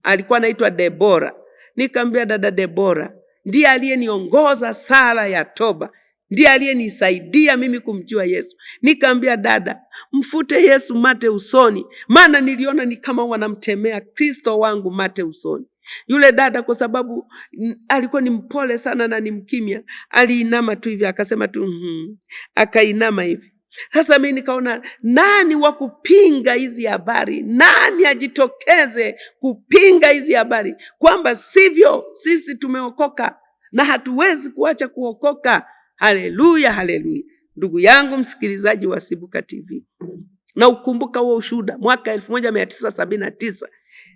alikuwa anaitwa Debora. Nikamwambia, dada Debora ndiye aliyeniongoza sala ya toba, ndiye aliyenisaidia mimi kumjua Yesu. Nikamwambia, dada, mfute Yesu mate usoni, maana niliona ni kama wanamtemea Kristo wangu mate usoni. Yule dada, kwa sababu alikuwa ni mpole sana na ni mkimya, aliinama tu hivi akasema tu akainama hivi. Sasa mimi nikaona nani wa kupinga hizi habari, nani ajitokeze kupinga hizi habari kwamba sivyo, sisi tumeokoka na hatuwezi kuacha kuokoka. Haleluya, haleluya. Ndugu yangu msikilizaji wa Sibuka TV, na ukumbuka huo ushuhuda mwaka 1979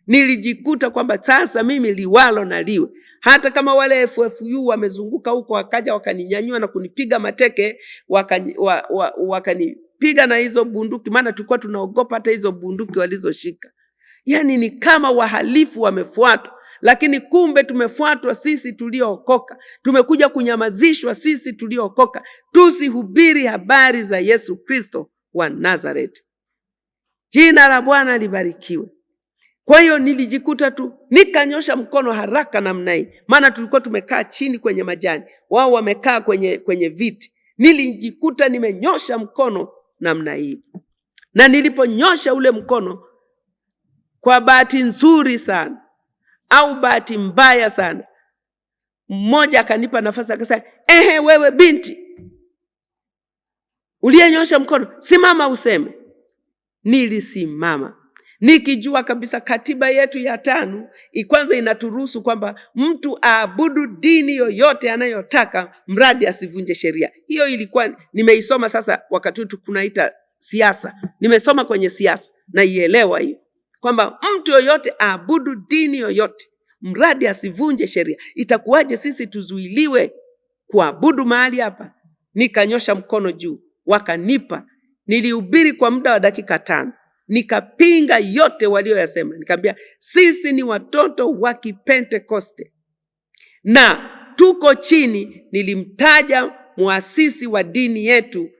nilijikuta kwamba sasa mimi liwalo na liwe. Hata kama wale FFU wamezunguka huko, wakaja wakaninyanyua na kunipiga mateke, wakanipiga na hizo bunduki, maana tulikuwa tunaogopa hata hizo bunduki walizoshika. Yani ni kama wahalifu wamefuatwa, lakini kumbe tumefuatwa sisi tuliookoka. Tumekuja kunyamazishwa sisi tuliookoka, tusihubiri habari za Yesu Kristo wa Nazareth. Jina la Bwana libarikiwe. Kwa hiyo nilijikuta tu nikanyosha mkono haraka namna hii, maana tulikuwa tumekaa chini kwenye majani, wao wamekaa kwenye viti. Nilijikuta nimenyosha mkono namna hii, na niliponyosha ule mkono, kwa bahati nzuri sana au bahati mbaya sana, mmoja akanipa nafasi akasema, wewe binti uliyenyosha mkono, simama useme. Nilisimama nikijua kabisa katiba yetu ya 5 kwanza inaturuhusu kwamba mtu aabudu dini yoyote anayotaka mradi asivunje sheria. Hiyo ilikuwa nimeisoma sasa, wakati tu kunaita siasa, nimesoma kwenye siasa na ielewa hiyo kwamba mtu yoyote aabudu dini yoyote mradi asivunje sheria. Itakuwaje sisi tuzuiliwe kuabudu mahali hapa? Nikanyosha mkono juu, wakanipa. Nilihubiri kwa muda wa dakika 5. Nikapinga yote walioyasema. Nikamwambia sisi ni watoto wa Kipentekoste na tuko chini. Nilimtaja muasisi wa dini yetu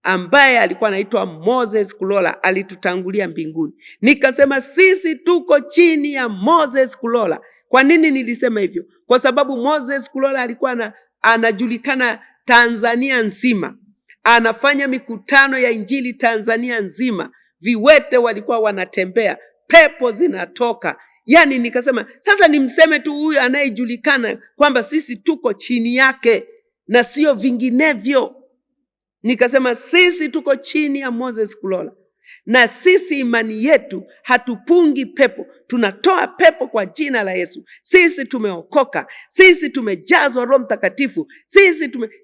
ambaye alikuwa anaitwa Moses Kulola, alitutangulia mbinguni. Nikasema sisi tuko chini ya Moses Kulola. Kwa nini nilisema hivyo? Kwa sababu Moses Kulola alikuwa anajulikana Tanzania nzima, anafanya mikutano ya Injili Tanzania nzima. Viwete walikuwa wanatembea, pepo zinatoka. Yani nikasema sasa nimseme tu huyu anayejulikana kwamba sisi tuko chini yake. na sio vinginevyo. Nikasema sisi tuko chini ya Moses Kulola, na sisi imani yetu hatupungi pepo, tunatoa pepo kwa jina la Yesu. Sisi tumeokoka, sisi tumejazwa Roho Mtakatifu,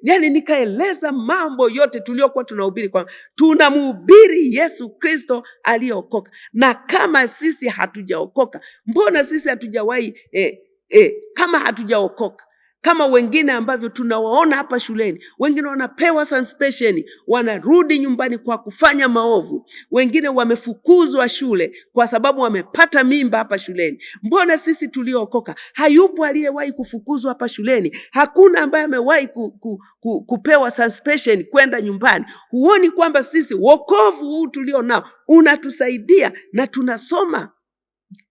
yani nikaeleza mambo yote tuliokuwa tunahubiri, kwa tunamhubiri Yesu Kristo aliyeokoka. Na kama sisi hatujaokoka, mbona sisi hatujawahi kama hatujaokoka, kama wengine ambavyo tunawaona hapa shuleni, wengine wanapewa suspension, wanarudi nyumbani kwa kufanya maovu, wengine wamefukuzwa shule kwa sababu wamepata mimba hapa shuleni. Mbona sisi tuliookoka, hayupo aliyewahi kufukuzwa hapa shuleni? Hakuna ambaye amewahi kupewa suspension kwenda nyumbani? Huoni kwamba sisi wokovu huu tulio nao unatusaidia na tunasoma?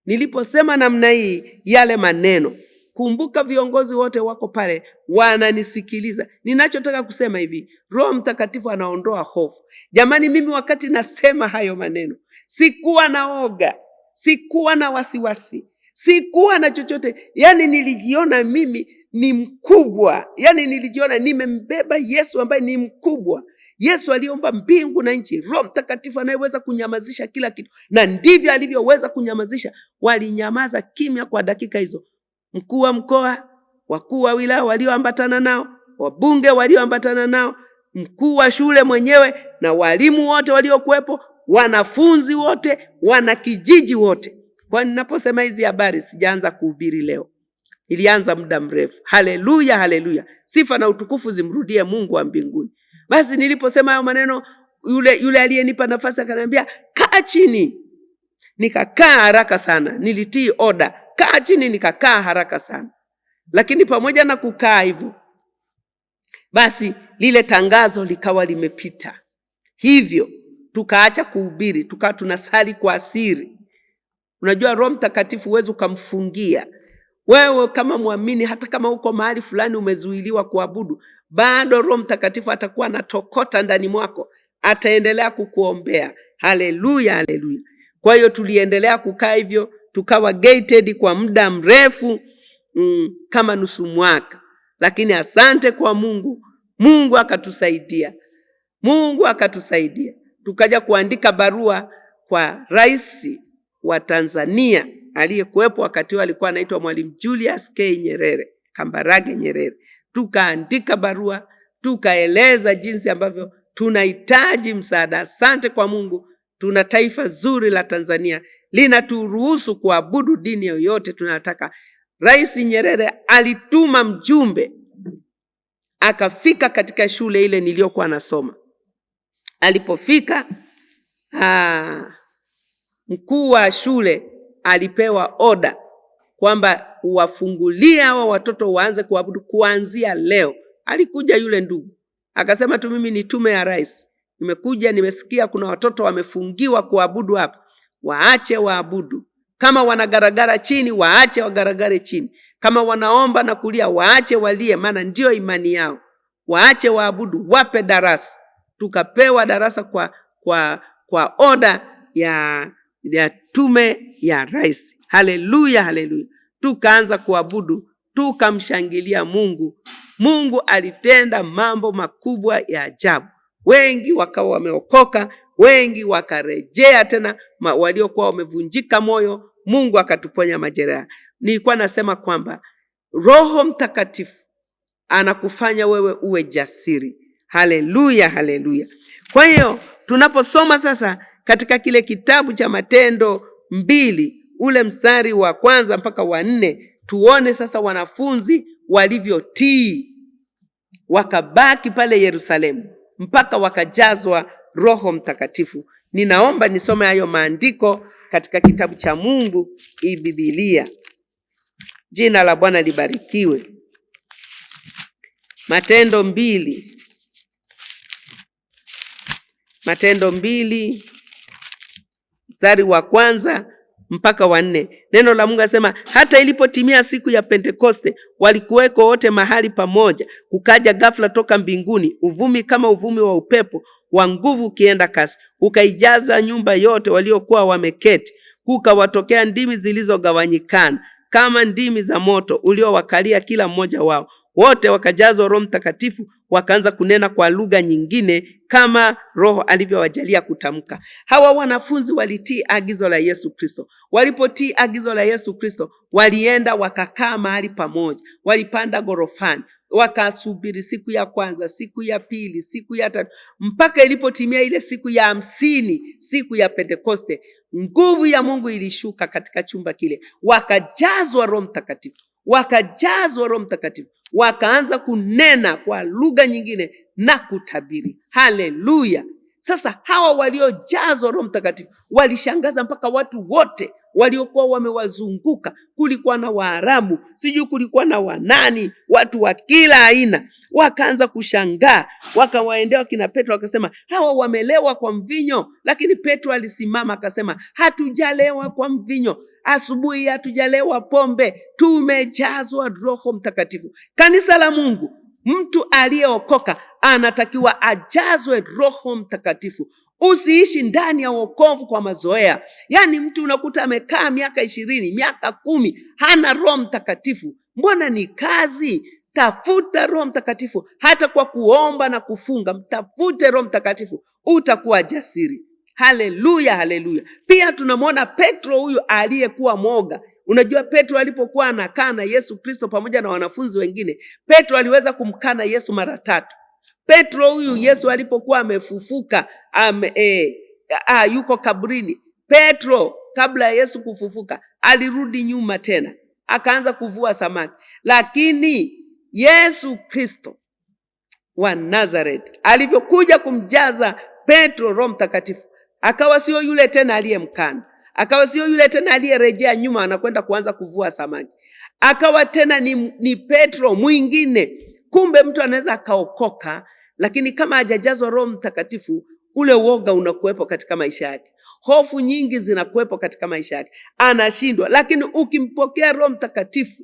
Niliposema namna hii yale maneno, kumbuka viongozi wote wako pale wananisikiliza. Ninachotaka kusema hivi, Roho Mtakatifu anaondoa hofu. Jamani, mimi wakati nasema hayo maneno sikuwa naoga, sikuwa na wasiwasi, sikuwa na chochote. Yani nilijiona mimi ni mkubwa, yani nilijiona nimembeba Yesu ambaye ni mkubwa, Yesu aliomba mbingu na nchi, Roho Mtakatifu anayeweza kunyamazisha kila kitu, na ndivyo alivyoweza kunyamazisha. Walinyamaza kimya kwa dakika hizo. Mkuu wa mkoa, wakuu wa wilaya walioambatana nao, wabunge walioambatana nao, mkuu wa shule mwenyewe na walimu wote waliokuwepo, wanafunzi wote, wanakijiji wote. Kwa ninaposema hizi habari sijaanza kuhubiri leo, ilianza muda mrefu. Haleluya, haleluya, sifa na utukufu zimrudie Mungu wa mbinguni. Basi niliposema hayo maneno, yule aliyenipa nafasi akaniambia kaa chini. Nikakaa haraka sana, nilitii order, kaa chini. Nikakaa haraka sana, lakini pamoja na kukaa hivyo, basi lile tangazo likawa limepita. Hivyo tukaacha kuhubiri, tukawa tunasali kwa siri. Unajua Roho Mtakatifu huwezi ukamfungia. Wewe kama muamini, hata kama uko mahali fulani umezuiliwa kuabudu, bado Roho Mtakatifu atakuwa anatokota ndani mwako, ataendelea kukuombea. Haleluya, haleluya. Kwa hiyo tuliendelea kukaa hivyo, tukawa gated kwa muda mrefu, kama nusu mwaka. Lakini asante kwa Mungu, Mungu akatusaidia. Mungu akatusaidia. Tukaja kuandika barua kwa Rais wa Tanzania aliyekuwepo wakati huo, alikuwa anaitwa Mwalimu Julius K. Nyerere, Kambarage Nyerere. Tukaandika barua, tukaeleza jinsi ambavyo tunahitaji msaada. Asante kwa Mungu, tuna taifa zuri la Tanzania, linaturuhusu kuabudu dini yoyote tunataka. Rais Nyerere alituma mjumbe, akafika katika shule ile niliyokuwa nasoma. Alipofika, mkuu wa shule alipewa oda kwamba wafungulia hawa watoto waanze kuabudu kuanzia leo. Alikuja yule ndugu akasema tu, mimi ni tume ya rais, nimekuja nimesikia kuna watoto wamefungiwa kuabudu hapa, waache waabudu. Kama wanagaragara chini, waache wagaragare chini. Kama wanaomba na kulia, waache walie, maana ndio imani yao. Waache waabudu, wape darasa. Tukapewa darasa kwa oda ya tume ya rais. Haleluya, haleluya. Tukaanza kuabudu, tukamshangilia Mungu. Mungu alitenda mambo makubwa ya ajabu. Wengi wakawa wameokoka, wengi wakarejea tena, waliokuwa wamevunjika moyo, Mungu akatuponya majeraha. Nilikuwa nasema kwamba Roho Mtakatifu anakufanya wewe uwe jasiri. Haleluya, haleluya. Kwa hiyo tunaposoma sasa katika kile kitabu cha Matendo 2, ule mstari wa 1 mpaka wa 4, tuone sasa wanafunzi walivyotii, wakabaki pale Yerusalemu mpaka wakajazwa Roho Mtakatifu. Ninaomba nisome hayo maandiko katika kitabu cha Mungu, hii Biblia. Jina la Bwana libarikiwe. Matendo 2 mstari wa 1 mpaka wa 4. Neno la Mungu asema, hata ilipotimia siku ya Pentekoste, walikuweko wote mahali pamoja. Kukaja ghafla toka mbinguni uvumi kama uvumi wa upepo wa nguvu ukienda kasi, ukaijaza nyumba yote waliokuwa wameketi. Kukawatokea ndimi zilizogawanyikana kama ndimi za moto uliowakalia kila mmoja wao. wote wakajazwa Roho Mtakatifu, wakaanza kunena kwa lugha nyingine kama Roho alivyowajalia kutamka. Hawa wanafunzi walitii agizo la Yesu Kristo. Walipotii agizo la Yesu Kristo, walienda wakakaa mahali pamoja, walipanda gorofani, wakasubiri siku ya kwanza, siku ya pili, siku ya tatu, mpaka ilipotimia ile siku ya 50, siku ya Pentekoste. Nguvu ya Mungu ilishuka katika chumba kile, wakajazwa Roho Mtakatifu, wakajazwa Roho Mtakatifu, wakaanza kunena kwa lugha nyingine na kutabiri. Haleluya! Sasa hawa waliojazwa Roho Mtakatifu walishangaza mpaka watu wote waliokuwa wamewazunguka. Kulikuwa na Waarabu, sijui kulikuwa na wanani, watu wa kila aina. Wakaanza kushangaa, wakawaendea kina Petro wakasema, hawa wamelewa kwa mvinyo. Lakini Petro alisimama akasema, hatujalewa kwa mvinyo, asubuhi hatujalewa pombe, tumejazwa Roho Mtakatifu. Kanisa la Mungu, mtu aliyeokoka anatakiwa ajazwe Roho Mtakatifu. Usiishi ndani ya wokovu kwa mazoea. Yaani mtu unakuta amekaa miaka 20, miaka 10, hana Roho Mtakatifu. Mbona ni kazi? Tafuta Roho Mtakatifu, hata kwa kuomba na kufunga. Mtafute Roho Mtakatifu, utakuwa jasiri. Haleluya, haleluya. Pia tunamwona Petro huyu aliyekuwa mwoga. Unajua Petro alipokuwa anakaa na Yesu Kristo pamoja na wanafunzi wengine, Petro aliweza kumkana Yesu mara 3. Petro huyu Yesu alipokuwa amefufuka, yuko kaburini, Petro kabla ya Yesu kufufuka alirudi nyuma tena, akaanza kuvua samaki. Lakini Yesu Kristo wa Nazareth alivyokuja kumjaza Petro Roho Mtakatifu, akawa sio yule tena aliyemkana, akawa sio yule tena aliyerejea nyuma anakwenda kuanza kuvua samaki, akawa tena ni Petro mwingine. Kumbe mtu anaweza akaokoka, lakini kama hajajazwa Roho Mtakatifu, ule woga unakuwepo katika maisha yake, hofu nyingi zinakuwepo katika maisha yake, anashindwa. Lakini ukimpokea Roho Mtakatifu,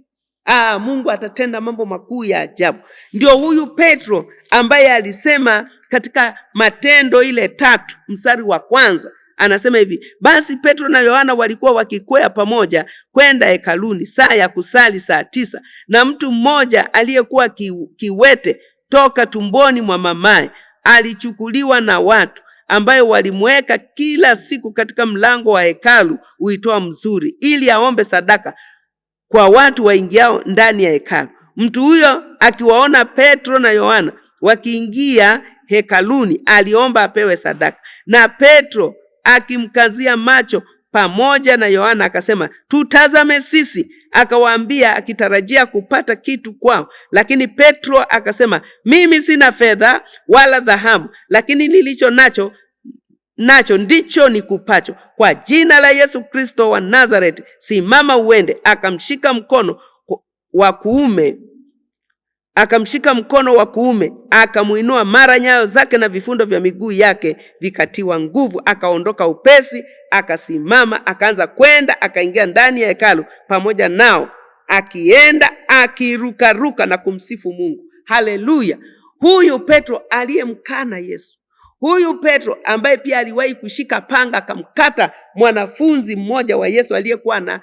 Mungu atatenda mambo makuu ya ajabu. Ndio huyu Petro ambaye alisema katika Matendo ile 3 mstari wa 1, anasema hivi, basi Petro na Yohana walikuwa wakikwea pamoja kwenda hekaluni saa ya kusali saa 9, na mtu mmoja aliyekuwa kiwete toka tumboni mwa mamaye alichukuliwa na watu, ambaye walimweka kila siku katika mlango wa hekalu uitwa Mzuri, ili aombe sadaka kwa watu waingiao ndani ya hekalu. Mtu huyo akiwaona Petro na Yohana wakiingia hekaluni, aliomba apewe sadaka. Na Petro akimkazia macho pamoja na Yohana akasema, tutazame sisi. Akawaambia akitarajia kupata kitu kwao. Lakini Petro akasema, mimi sina fedha wala dhahabu, lakini nilicho nacho ndicho nikupacho. Kwa jina la Yesu Kristo wa Nazareth, simama uende. Akamshika mkono wa kuume, akamuinua, mara nyayo zake na vifundo vya miguu yake vikatiwa nguvu. Akaondoka upesi, akasimama, akaanza kwenda, akaingia ndani ya hekalu pamoja nao, akienda akirukaruka na kumsifu Mungu. Haleluya! Huyu Petro aliyemkana Yesu, huyu Petro ambaye pia aliwahi kushika panga akamkata mwanafunzi mmoja wa Yesu aliyekuwa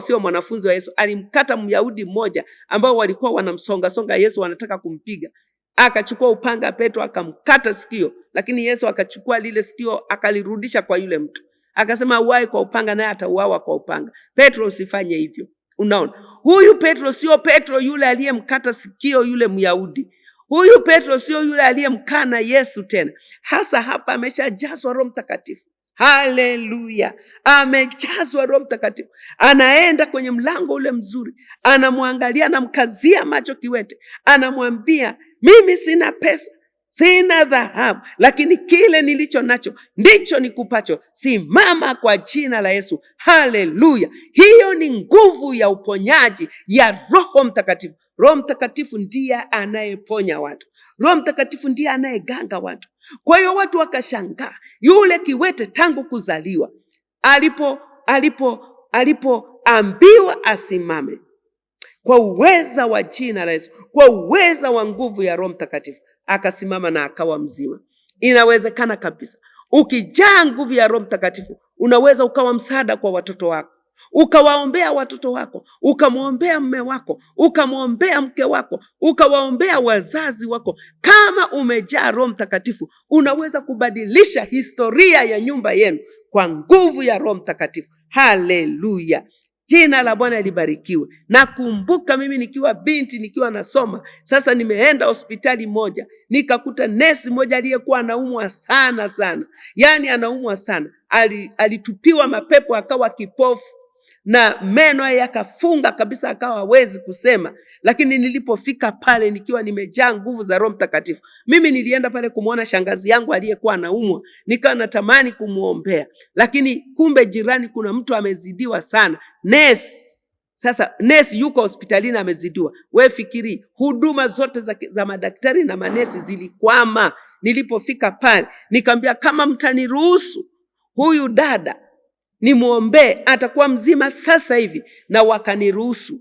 sio mwanafunzi wa Yesu, alimkata Myahudi mmoja ambao walikuwa wanamsonga Yesu, wanataka kumpiga. Akachukua upanga Petro akamkata sikio, lakini Yesu akachukua lile sikio akalirudisha kwa yule mtu. Akasema uwae kwa upanga, naye atauawa kwa upanga. Petro, usifanye hivyo. Unaona, huyu Petro sio Petro yule aliyemkata sikio yule Myahudi. Huyu Petro sio yule aliyemkana Yesu tena. Hasa hapa ameshajazwa Roho Mtakatifu. Haleluya! Amejazwa Roho Mtakatifu. Anaenda kwenye mlango ule mzuri, anamwangalia, anamkazia macho kiwete, anamwambia, mimi sina pesa, sina dhahabu, lakini kile nilicho nacho ndicho nikupacho. Simama kwa jina la Yesu. Haleluya! Hiyo ni nguvu ya uponyaji ya Roho Mtakatifu. Roho Mtakatifu ndiye anayeponya watu. Roho Mtakatifu ndiye anayeganga watu. Kwa hiyo watu wakashangaa, yule kiwete tangu kuzaliwa alipoambiwa asimame, kwa uweza wa jina la Yesu, kwa uweza wa nguvu ya Roho Mtakatifu, akasimama na akawa mzima. Inawezekana kabisa. Ukijaa nguvu ya Roho Mtakatifu, unaweza ukawa msaada kwa watoto wako. ukawaombea watoto wako, ukamwombea mume wako, ukamwombea mke wako, ukawaombea wazazi wako, kama umejaa Roho Mtakatifu, unaweza kubadilisha historia ya nyumba yenu kwa nguvu ya Roho Mtakatifu. Haleluya! Jina la Bwana libarikiwe. Nakumbuka mimi nikiwa binti, nikiwa nasoma, sasa nimeenda hospitali moja, nikakuta nesi moja aliyekuwa anaumwa sana sana. Yaani anaumwa sana. Alitupiwa mapepo, akawa kipofu na meno yakafunga kabisa, akawa hawezi kusema. Lakini nilipofika pale nikiwa nimejaa nguvu za Roho Mtakatifu, mimi nilienda pale kumuona shangazi yangu aliyekuwa anaumwa, nikawa natamani kumuombea, lakini kumbe jirani kuna mtu amezidiwa sana, nesi. Sasa nesi yuko hospitalini amezidiwa. Wewe fikiri, huduma zote za madaktari na manesi zilikwama. Nilipofika pale nikamwambia, kama mtaniruhusu huyu dada nimuombee, atakuwa mzima sasa hivi. Na wakaniruhusu.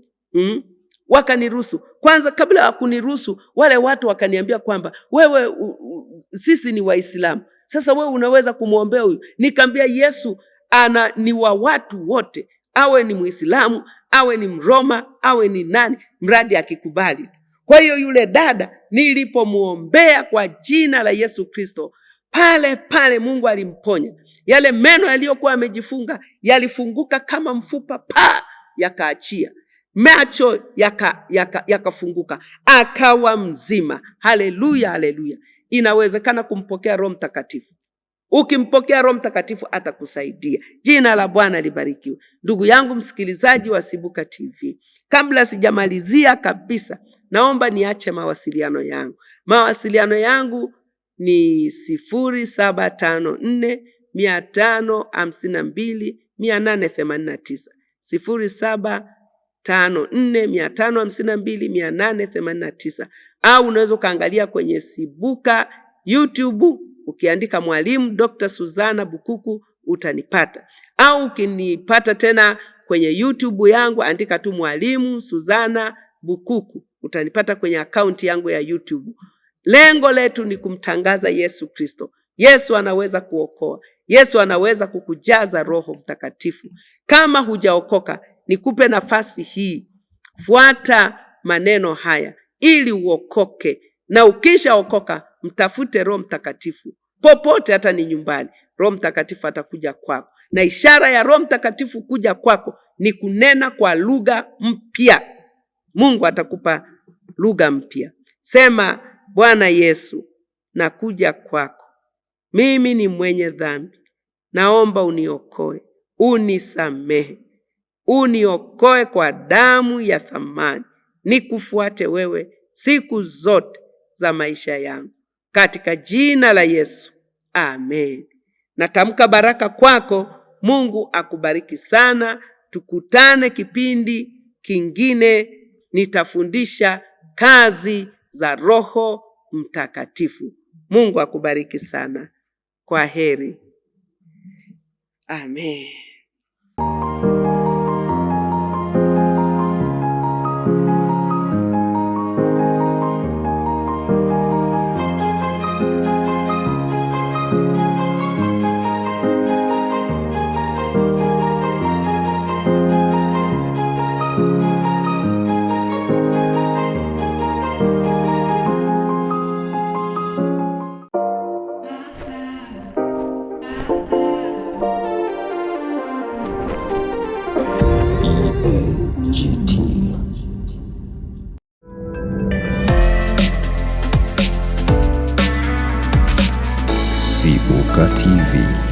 Wakaniruhusu. Kwanza kabla ya kuniruhusu, wale watu wakaniambia kwamba wewe sisi ni Waislamu, sasa wewe unaweza kumuombea huyu. Nikamwambia Yesu ni wa watu wote, awe ni Muislamu, awe ni Mroma, awe ni nani, mradi akikubali. Kwa hiyo yule dada nilipomuombea kwa jina la Yesu Kristo, pale pale Mungu alimponya. Yale meno yaliyokuwa yamejifunga yalifunguka kama mfupa, yakaachia. Macho yakafunguka, akawa mzima. Haleluya, haleluya. Inawezekana kumpokea Roho Mtakatifu. Ukimpokea Roho Mtakatifu atakusaidia. Jina la Bwana libarikiwe. Ndugu yangu msikilizaji wa Sibuka TV, kabla sijamalizia kabisa, naomba niache mawasiliano yangu. Mawasiliano yangu ni 0754552889, 0754552889, au unaweza kaangalia kwenye Sibuka YouTube, ukiandika Mwalimu Dr. Suzana Bukuku utanipata. Au ukinipata tena kwenye YouTube yangu, andika tu Mwalimu Suzana Bukuku, utanipata kwenye akaunti yangu ya YouTube. Lengo letu ni kumtangaza Yesu Kristo. Yesu anaweza kuokoa. Yesu anaweza kukujaza Roho Mtakatifu. Kama hujaokoka, nikupe nafasi hii. Fuata maneno haya ili uokoke. Na ukishaokoka, mtafute Roho Mtakatifu. Popote, hata ni nyumbani, Roho Mtakatifu atakuja kwako. Na ishara ya Roho Mtakatifu kuja kwako ni kunena kwa lugha mpya. Mungu atakupa lugha mpya. Sema, Bwana Yesu, nakuja kwako. Mimi ni mwenye dhambi. Naomba uniokoe, unisamehe. Uniokoe kwa damu ya thamani. Nikufuate wewe siku zote za maisha yangu. Katika jina la Yesu. Amen. Natamka baraka kwako. Mungu akubariki sana. Tukutane kipindi kingine. Nitafundisha kazi za Roho Mtakatifu. Mungu akubariki sana. Kwa heri. Amen. Sibuka TV.